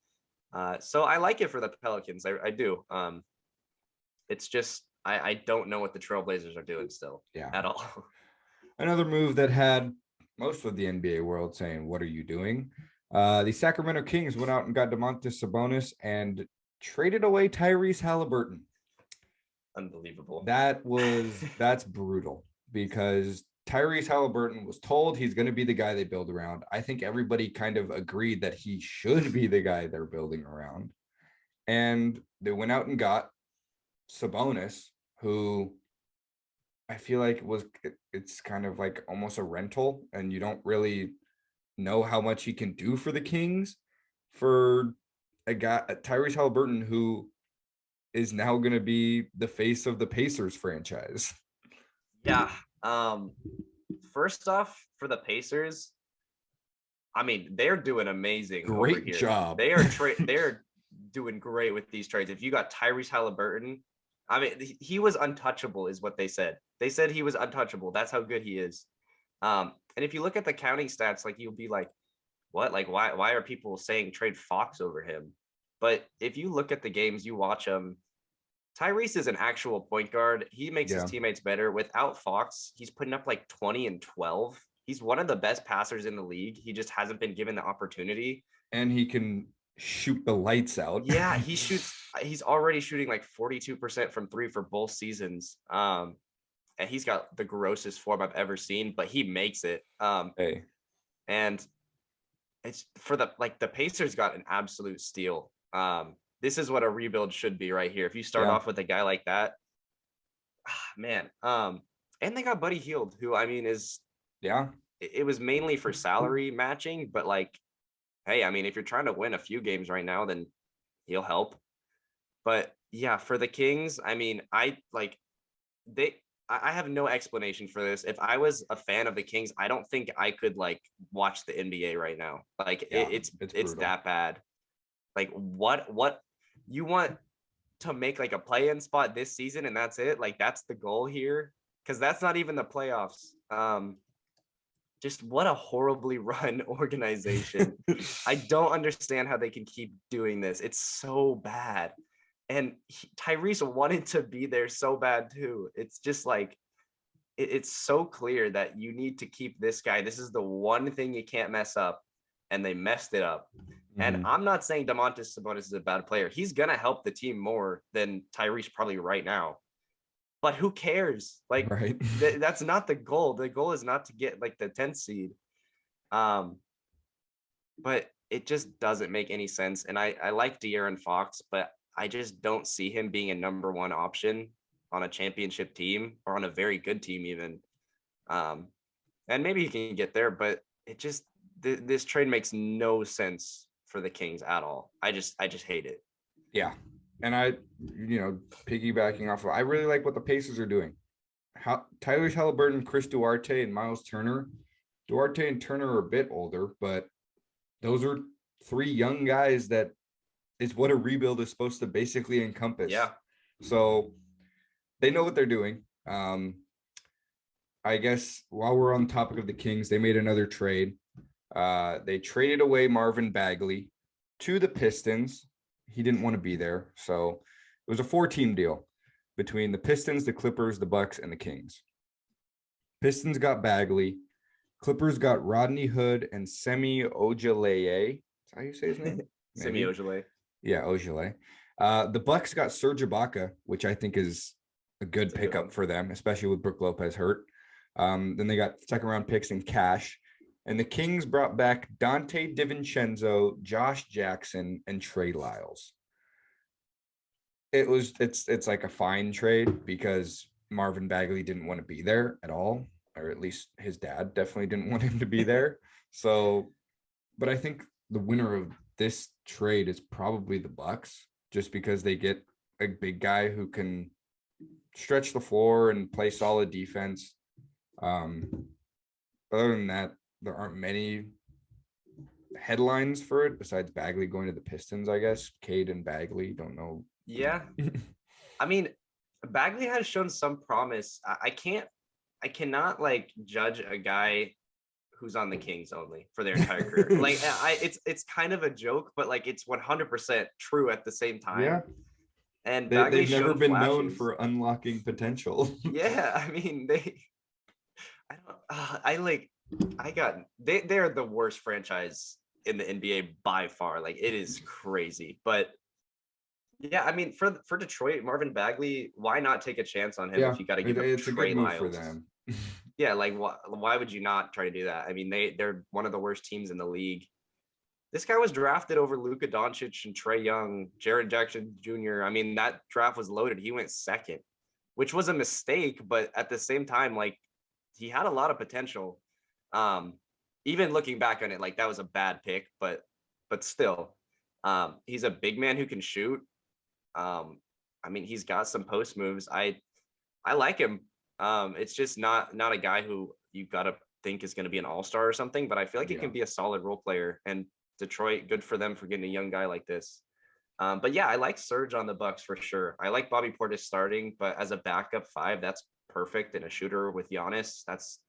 S2: So I like it for the Pelicans. I do. It's just I don't know what the Trailblazers are doing still
S1: Yeah.
S2: at all.
S1: Another move that had most of the NBA world saying, "What are you doing?" The Sacramento Kings went out and got Domantas Sabonis and traded away Tyrese Halliburton.
S2: Unbelievable.
S1: That's brutal because Tyrese Halliburton was told he's going to be the guy they build around. I think everybody kind of agreed that he should be the guy they're building around. And they went out and got Sabonis, who I feel like it's kind of like almost a rental, and you don't really know how much he can do for the Kings for a guy, Tyrese Halliburton, who is now going to be the face of the Pacers franchise.
S2: Yeah. First off, for the Pacers, I mean, they're doing amazing.
S1: Great
S2: over here.
S1: job.
S2: They're doing great with these trades. If you got Tyrese Halliburton, I mean, he was untouchable, is what they said. They said he was untouchable. That's how good he is. And if you look at the counting stats, like you'll be like, what? Like, why are people saying trade Fox over him? But if you look at the games, you watch them. Tyrese is an actual point guard. He makes his teammates better. Without Fox, he's putting up like 20 and 12. He's one of the best passers in the league. He just hasn't been given the opportunity.
S1: And he can shoot the lights out.
S2: Yeah, he's already shooting like 42% from three for both seasons. And he's got the grossest form I've ever seen, but he makes it.
S1: Hey.
S2: And it's for the Pacers got an absolute steal. This is what a rebuild should be right here. If you start off with a guy like that, man. And they got Buddy Hield, who I mean it was mainly for salary matching, but like, hey, I mean, if you're trying to win a few games right now, then he'll help. But yeah, for the Kings, I mean, I have no explanation for this. If I was a fan of the Kings, I don't think I could like watch the NBA right now. Like it's that bad. Like what you want to make like a play-in spot this season and that's it? Like that's the goal here? Because that's not even the playoffs. Just what a horribly run organization. I don't understand how they can keep doing this. It's so bad. And Tyrese wanted to be there so bad too. It's just like, it's so clear that you need to keep this guy. This is the one thing you can't mess up. And they messed it up. Mm-hmm. And I'm not saying Domantas Sabonis is a bad player. He's going to help the team more than Tyrese probably right now. But who cares? Like, that's not the goal. The goal is not to get like the 10th seed. But it just doesn't make any sense. And I like De'Aaron Fox, but I just don't see him being a number one option on a championship team or on a very good team even. And maybe he can get there, but it just, this trade makes no sense for the Kings at all. I just hate it.
S1: Yeah. And piggybacking off of, I really like what the Pacers are doing. Tyrese Halliburton, Chris Duarte, and Miles Turner. Duarte and Turner are a bit older, but those are three young guys that is what a rebuild is supposed to basically encompass.
S2: Yeah.
S1: So they know what they're doing. I guess while we're on the topic of the Kings, they made another trade. They traded away Marvin Bagley to the Pistons. He didn't want to be there. So it was a 4-team deal between the Pistons, the Clippers, the Bucks, and the Kings. Pistons got Bagley. Clippers got Rodney Hood and Semi Ojeleye. Is that how you say his name?
S2: Semi Ojeleye.
S1: Yeah, Ojeleye. The Bucks got Serge Ibaka, which I think is a good pickup for them, especially with Brook Lopez hurt. Then they got second-round picks in cash. And the Kings brought back Dante DiVincenzo, Josh Jackson, and Trey Lyles. It's like a fine trade because Marvin Bagley didn't want to be there at all, or at least his dad definitely didn't want him to be there. So, but I think the winner of this trade is probably the Bucks, just because they get a big guy who can stretch the floor and play solid defense. Other than that, there aren't many headlines for it besides Bagley going to the Pistons, I guess. Cade and Bagley, don't know.
S2: Yeah. I mean, Bagley has shown some promise. I cannot like judge a guy who's on the Kings only for their entire career. Like it's kind of a joke, but like it's 100% true at the same time.
S1: Yeah.
S2: And
S1: They've never been
S2: flashes.
S1: known for unlocking potential.
S2: Yeah, I mean they're the worst franchise in the NBA by far. Like it is crazy, but yeah, I mean for Detroit, Marvin Bagley, why not take a chance on him if you got to give up
S1: it's
S2: Trey
S1: a good move
S2: Lyles
S1: for them.
S2: Yeah, like why would you not try to do that? I mean they're one of the worst teams in the league. This guy was drafted over Luka Doncic and Trae Young, Jaren Jackson Jr. I mean, that draft was loaded. He went second, which was a mistake, but at the same time, like he had a lot of potential. Even looking back on it, like that was a bad pick, but still, he's a big man who can shoot. I mean, he's got some post moves. I like him. It's just not a guy who you gotta think is going to be an all-star or something, but I feel like he can be a solid role player. And Detroit, good for them for getting a young guy like this. But yeah, I like Serge on the Bucks for sure. I like Bobby Portis starting, but as a backup 5, that's perfect. And a shooter with Giannis, that's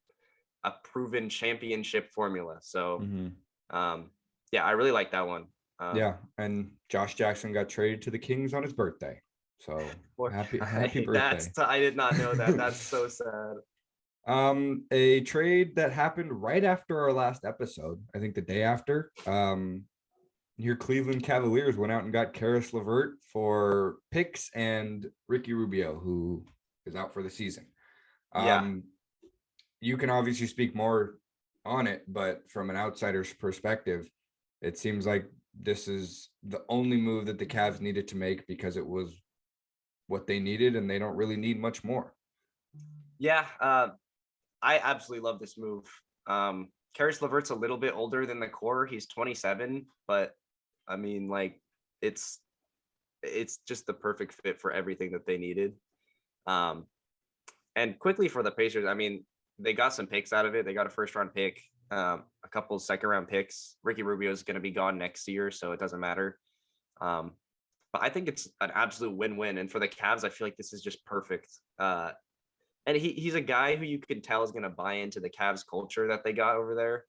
S2: a proven championship formula. So yeah, I really like that one.
S1: Yeah, and Josh Jackson got traded to the Kings on his birthday. So happy birthday.
S2: I did not know that. That's so sad.
S1: A trade that happened right after our last episode, I think the day after. Your Cleveland Cavaliers went out and got Karis LeVert for picks and Ricky Rubio, who is out for the season. You can obviously speak more on it, but from an outsider's perspective, it seems like this is the only move that the Cavs needed to make because it was what they needed and they don't really need much more.
S2: Yeah, I absolutely love this move. Karis LeVert's a little bit older than the core. He's 27, but I mean, like, it's just the perfect fit for everything that they needed. And quickly for the Pacers, I mean, they got some picks out of it. They got a first-round pick, a couple second-round picks. Ricky Rubio is going to be gone next year, so it doesn't matter. But I think it's an absolute win-win. And for the Cavs, I feel like this is just perfect. And he's a guy who you can tell is going to buy into the Cavs culture that they got over there.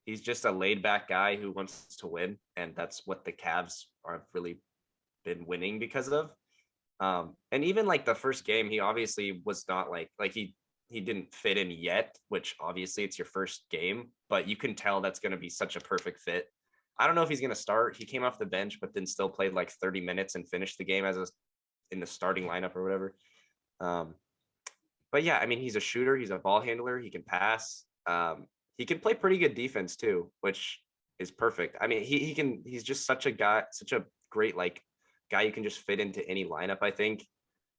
S2: He's just a laid-back guy who wants to win, and that's what the Cavs have really been winning because of. And even like the first game, he obviously was not like he didn't fit in yet, which obviously it's your first game, but you can tell that's going to be such a perfect fit. I don't know if he's going to start. He came off the bench, but then still played like 30 minutes and finished the game in the starting lineup or whatever. But yeah, I mean, he's a shooter. He's a ball handler. He can pass. He can play pretty good defense too, which is perfect. I mean, he's just such a guy, such a great like guy you can just fit into any lineup, I think.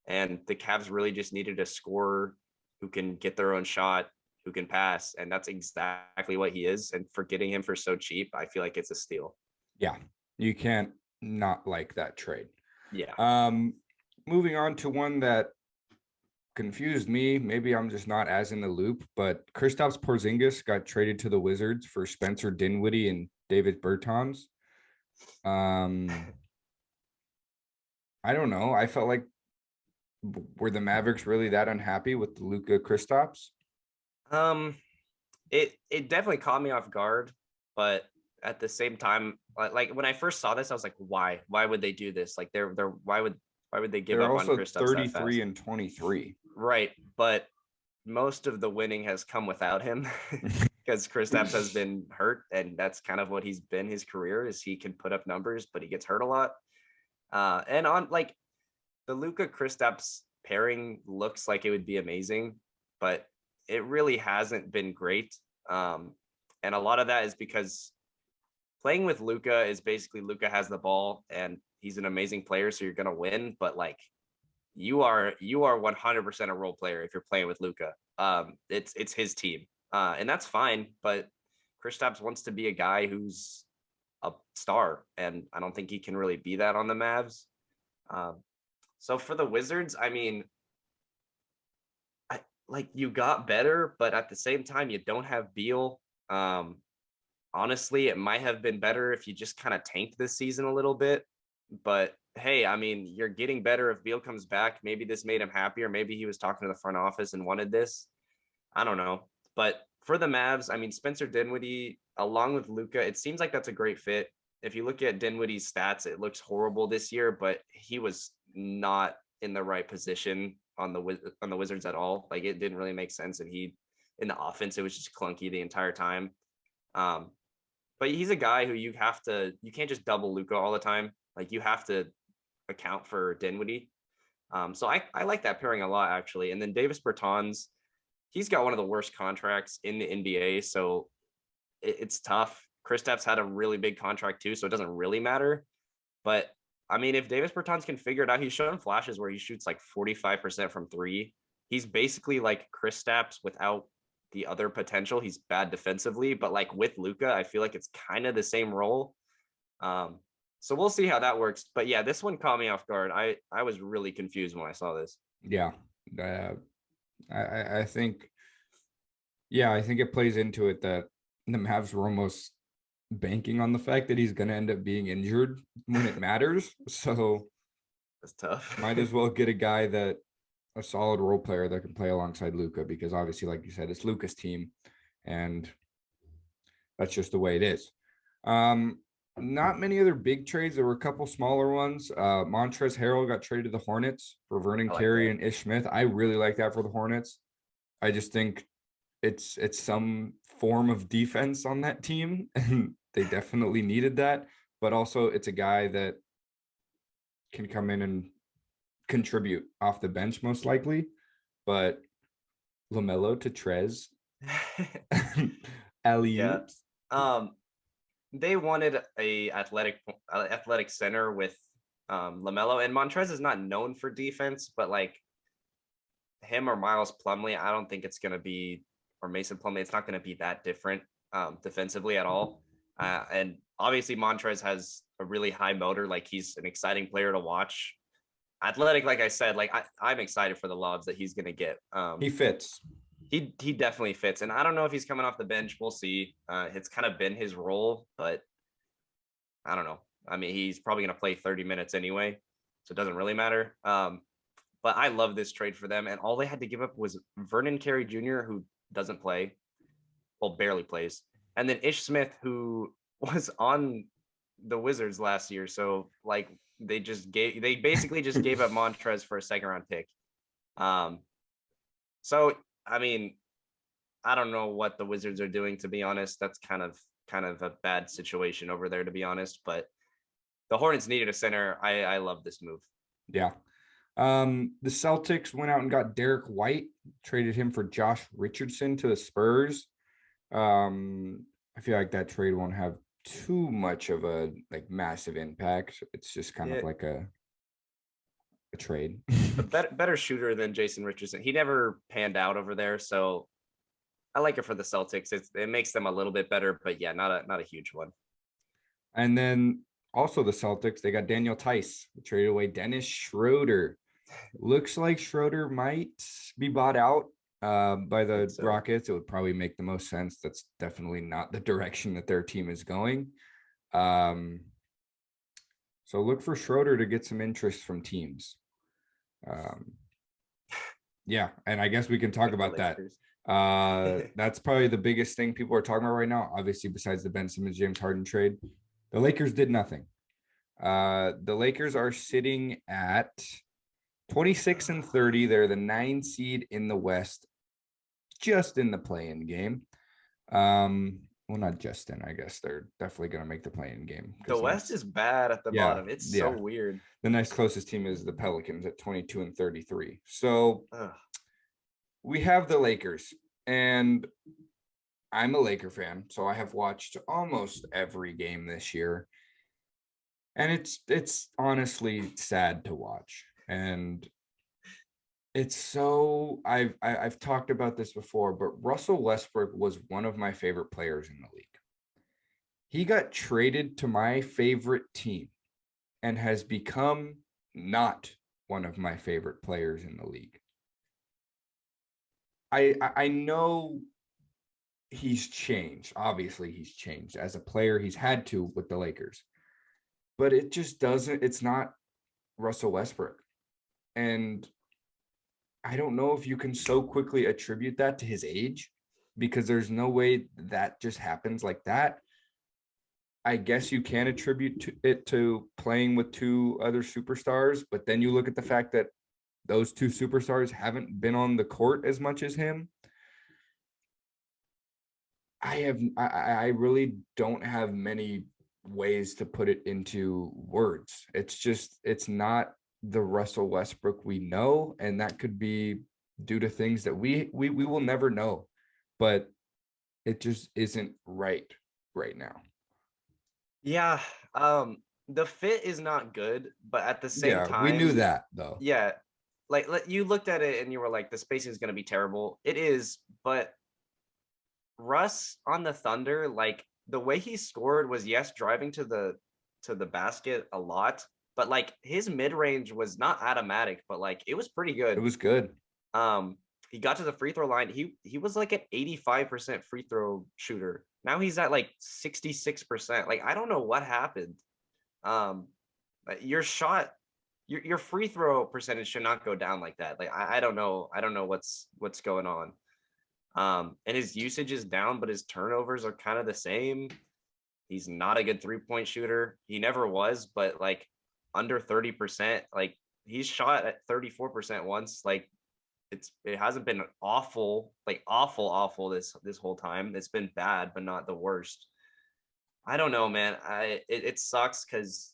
S2: And the Cavs really just needed a scorer who can get their own shot, who can pass, and that's exactly what he is. And for getting him for so cheap, I feel like it's a steal.
S1: Yeah, you can't not like that trade.
S2: Yeah.
S1: Moving on to one that confused me. Maybe I'm just not as in the loop, but Kristaps Porzingis got traded to the Wizards for Spencer Dinwiddie and David Bertans. I don't know. I felt like, were the Mavericks really that unhappy with the Luka Kristaps?
S2: It definitely caught me off guard, but at the same time, like when I first saw this, I was like, why would they do this? Like they're why would they give up on Kristaps?
S1: 33 and 23.
S2: Right, but most of the winning has come without him because Kristaps has been hurt, and that's kind of what he's been his career, is he can put up numbers, but he gets hurt a lot. And on like the Luka Kristaps pairing looks like it would be amazing, but it really hasn't been great. And a lot of that is because playing with Luka is basically Luka has the ball and he's an amazing player, so you're gonna win. But like you are 100% a role player if you're playing with Luka. It's his team, and that's fine. But Kristaps wants to be a guy who's a star, and I don't think he can really be that on the Mavs. So for the Wizards, I mean, you got better, but at the same time, you don't have Beal. Honestly, it might have been better if you just kind of tanked this season a little bit. But hey, I mean, you're getting better if Beal comes back. Maybe this made him happier. Maybe he was talking to the front office and wanted this. I don't know. But for the Mavs, I mean, Spencer Dinwiddie, along with Luka, it seems like that's a great fit. If you look at Dinwiddie's stats, it looks horrible this year, but he was not in the right position on the Wizards at all. Like it didn't really make sense, and he in the offense it was just clunky the entire time. But he's a guy who you can't just double Luka all the time. Like you have to account for Dinwiddie. So I like that pairing a lot actually. And then Davis Bertans, he's got one of the worst contracts in the NBA, so it's tough. Kristaps had a really big contract too, so it doesn't really matter. But I mean, if Davis Bertans can figure it out, he's shown flashes where he shoots like 45% from three. He's basically like Kristaps without the other potential. He's bad defensively, but like with Luka, I feel like it's kind of the same role. So we'll see how that works. But yeah, this one caught me off guard. I was really confused when I saw this.
S1: Yeah. I think, yeah, I think it plays into it that the Mavs were almost banking on the fact that he's going to end up being injured when it matters. So
S2: that's tough.
S1: Might as well get a solid role player that can play alongside Luka, because obviously, like you said, it's Luka's team, and that's just the way it is. Not many other big trades. There were a couple smaller ones. Montrezl Harrell got traded to the Hornets for Vernon Carey and Ish Smith. I really like that for the Hornets. I just think it's some form of defense on that team, and they definitely needed that. But also, it's a guy that can come in and contribute off the bench most likely. But LaMelo to Trez, alley-oops.
S2: Yeah. They wanted a athletic center with LaMelo, and Montrez is not known for defense, but like him or Miles Plumlee, I don't think it's going to be, or Mason Plumlee, it's not going to be that different defensively at all. And obviously Montrez has a really high motor. Like he's an exciting player to watch. Athletic, like I said, like I'm excited for the lobs that he's going to get.
S1: He fits.
S2: He definitely fits. And I don't know if he's coming off the bench. We'll see. It's kind of been his role, but I don't know. I mean, he's probably going to play 30 minutes anyway, so it doesn't really matter. But I love this trade for them. And all they had to give up was Vernon Carey Jr., who doesn't play, well, barely plays. And then Ish Smith, who was on the Wizards last year. So like they basically just gave up Montrez for a second round pick. So, I mean, I don't know what the Wizards are doing, to be honest. That's kind of a bad situation over there, to be honest. But the Hornets needed a center. I love this move.
S1: Yeah. The Celtics went out and got Derek White, traded him for Josh Richardson to the Spurs. I feel like that trade won't have too much of a like massive impact. It's just kind of like a trade.
S2: A better shooter than Jason Richardson. He never panned out over there, so I like it for the Celtics. It makes them a little bit better, but yeah, not a huge one.
S1: And then also the Celtics, they got Daniel Tice, traded away Dennis Schroeder. Looks like Schroeder might be bought out by the Rockets. It would probably make the most sense. That's definitely not the direction that their team is going. So look for Schroeder to get some interest from teams. Yeah, and I guess we can talk about that. That's probably the biggest thing people are talking about right now, obviously, besides the Ben Simmons, James Harden trade. The Lakers did nothing. The Lakers are sitting at 26-30. They're the 9 seed in the West, just in the play-in game. Well, not just in, I guess they're definitely going to make the play-in game.
S2: The West is bad at the bottom. It's so weird.
S1: The next closest team is the Pelicans at 22-33. So we have the Lakers, and I'm a Laker fan, so I have watched almost every game this year. And it's honestly sad to watch. And It's so I've talked about this before, but Russell Westbrook was one of my favorite players in the league. He got traded to my favorite team and has become not one of my favorite players in the league. I know he's changed. Obviously, he's changed as a player. He's had to with the Lakers, but it just doesn't. It's not Russell Westbrook, and I don't know if you can so quickly attribute that to his age, because there's no way that just happens like that. I guess you can attribute it to playing with two other superstars, but then you look at the fact that those two superstars haven't been on the court as much as him. I really don't have many ways to put it into words. It's just, it's not the Russell Westbrook we know, and that could be due to things that we will never know, but it just isn't right now.
S2: Yeah, the fit is not good, but at the same
S1: Yeah, we knew
S2: time,
S1: that though.
S2: yeah, like you looked at it and you were like, the spacing is going to be terrible. It is, but Russ on the Thunder, like the way he scored was, yes, driving to the basket a lot, but like his mid range was not automatic, but like it was pretty
S1: It
S2: good.
S1: was good.
S2: Um, he got to the free throw line. He was like an 85% free throw shooter. Now he's at like 66%. Like I don't know what happened. Um, your shot, your free throw percentage should not go down like that. Like I don't know. I don't know what's going on. And his usage is down, but his turnovers are kind of the same. He's not a good 3-point shooter. He never was, but like under 30%. Like he's shot at 34% once. Like it hasn't been awful, like awful this whole time. It's been bad, but not the worst. I don't know, man. It sucks because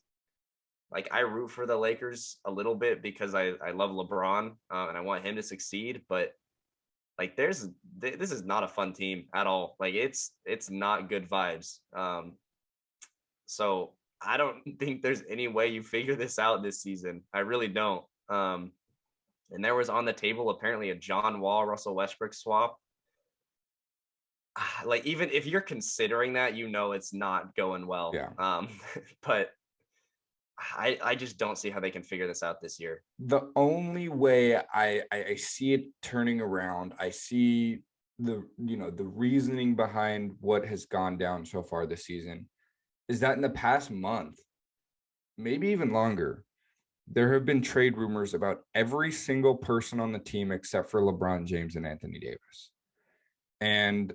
S2: like I root for the Lakers a little bit because I love LeBron and I want him to succeed, but like this is not a fun team at all. Like it's not good vibes. So I don't think there's any way you figure this out this season. I really don't. And there was on the table apparently a John Wall Russell Westbrook swap. Like even if you're considering that, you know it's not going well.
S1: Yeah.
S2: But I just don't see how they can figure this out this year.
S1: The only way I see it turning around, I see the reasoning behind what has gone down so far this season, is that in the past month, maybe even longer, there have been trade rumors about every single person on the team except for LeBron James and Anthony Davis. And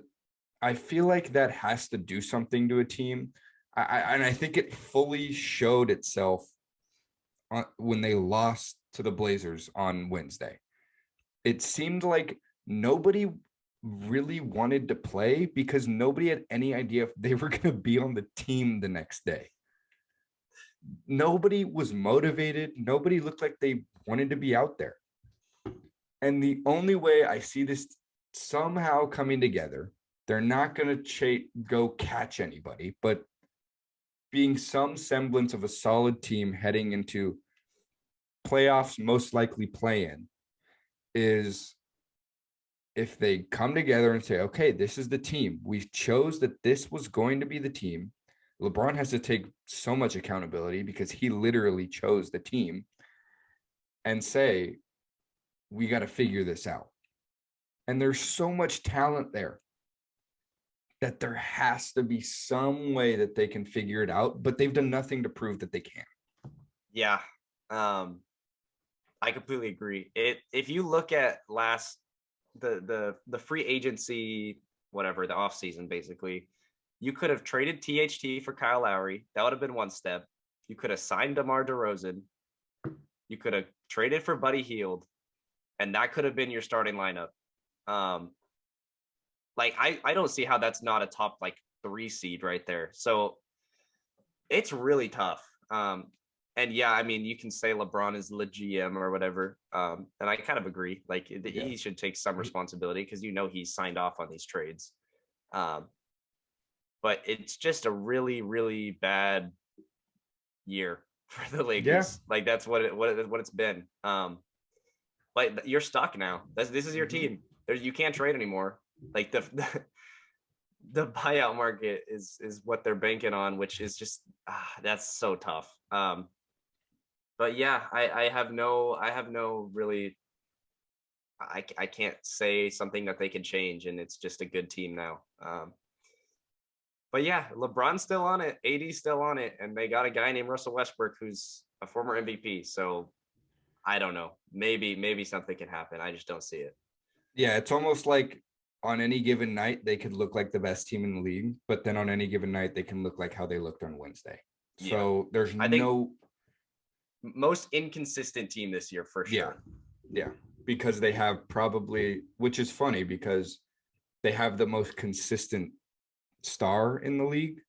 S1: I feel like that has to do something to a team. And I think it fully showed itself when they lost to the Blazers on Wednesday. It seemed like nobody really wanted to play because nobody had any idea if they were going to be on the team the next day. Nobody was motivated. Nobody looked like they wanted to be out there. And the only way I see this somehow coming together, they're not going to go catch anybody, but being some semblance of a solid team heading into playoffs, most likely play in, is if they come together and say, okay, this is the team. We chose that this was going to be the team. LeBron has to take so much accountability because he literally chose the team, and say, we got to figure this out. And there's so much talent there that there has to be some way that they can figure it out, but they've done nothing to prove that they can.
S2: Yeah. I completely agree. If you look at the free agency, whatever, the offseason basically, you could have traded THT for Kyle Lowry. That would have been one step. You could have signed DeMar DeRozan. You could have traded for Buddy Hield, and that could have been your starting lineup. Like I don't see how that's not a top like 3 seed right there. So it's really tough. And yeah, I mean, you can say LeBron is the GM or whatever. And I kind of agree. Like he should take some responsibility because he's signed off on these trades. But it's just a really, really bad year for the Lakers.
S1: Yeah.
S2: Like that's what it's been. like you're stuck now. This is your
S1: Mhm.
S2: team. You can't trade anymore. Like the buyout market is what they're banking on, which is just that's so tough. But yeah, I have no really. I can't say something that they can change, and it's just a good team now. But yeah, LeBron's still on it, AD's still on it, and they got a guy named Russell Westbrook who's a former MVP. So I don't know. Maybe something can happen. I just don't see it.
S1: Yeah, it's almost like on any given night they could look like the best team in the league, but then on any given night they can look like how they looked on Wednesday.
S2: Yeah,
S1: So there's
S2: I think
S1: no
S2: most inconsistent team this year for
S1: yeah,
S2: sure.
S1: yeah, because they have probably, which is funny because they have the most consistent star in the league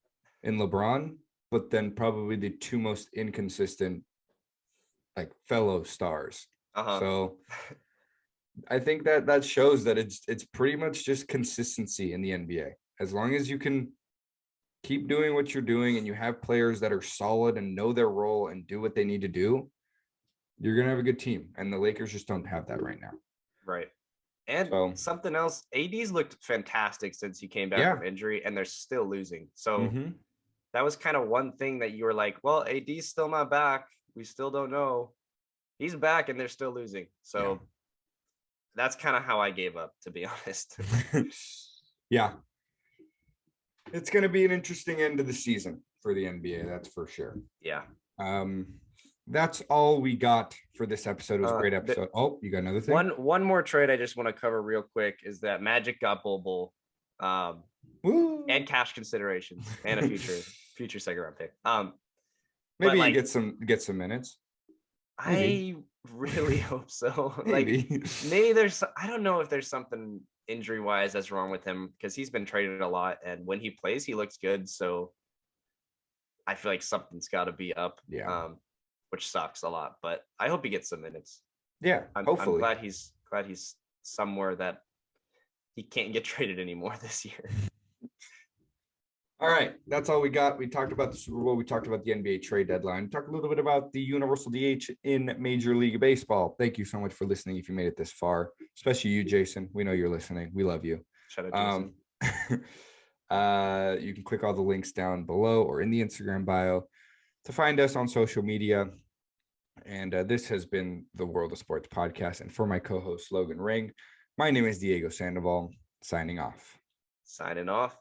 S1: in LeBron, but then probably the two most inconsistent like fellow stars.
S2: Uh-huh.
S1: So I think that shows that it's pretty much just consistency in the NBA. As long as you can keep doing what you're doing and you have players that are solid and know their role and do what they need to do, you're gonna have a good team. And the Lakers just don't have that right now.
S2: Right. And
S1: So
S2: something else, AD's looked fantastic since he came back
S1: yeah.
S2: from injury, and they're still losing. So
S1: Mm-hmm.
S2: that was kind of one thing that you were like, well, AD's still not back. We still don't know. He's back, and they're still losing. So that's kind of how I gave up, to be honest.
S1: Yeah. It's gonna be an interesting end of the season for the NBA, that's for sure.
S2: Yeah.
S1: That's all we got for this episode. It was a great
S2: The,
S1: episode. Oh, you got another thing?
S2: one more trade I just want to cover real quick is that Magic got Bol
S1: Woo.
S2: and cash considerations and a future second round pick.
S1: Maybe
S2: like,
S1: you get some minutes.
S2: Maybe. I really hope so.
S1: Maybe.
S2: Like maybe there's I don't know if there's something injury wise that's wrong with him because he's been traded a lot, and when he plays he looks good. So I feel like something's got to be up.
S1: Yeah.
S2: Which sucks a lot, but I hope he gets some minutes.
S1: Yeah, hopefully.
S2: I'm glad he's somewhere that he can't get traded anymore this year.
S1: All right, that's all we got. We talked about the Super Bowl. We talked about the NBA trade deadline. We talked a little bit about the universal DH in Major League Baseball. Thank you so much for listening. If you made it this far, especially you, Jason, we know you're listening. We love you.
S2: Shout out, Jason.
S1: You can click all the links down below or in the Instagram bio to find us on social media. And this has been the World of Sports podcast. And for my co-host Logan Ring, my name is Diego Sandoval, signing off.
S2: Signing off.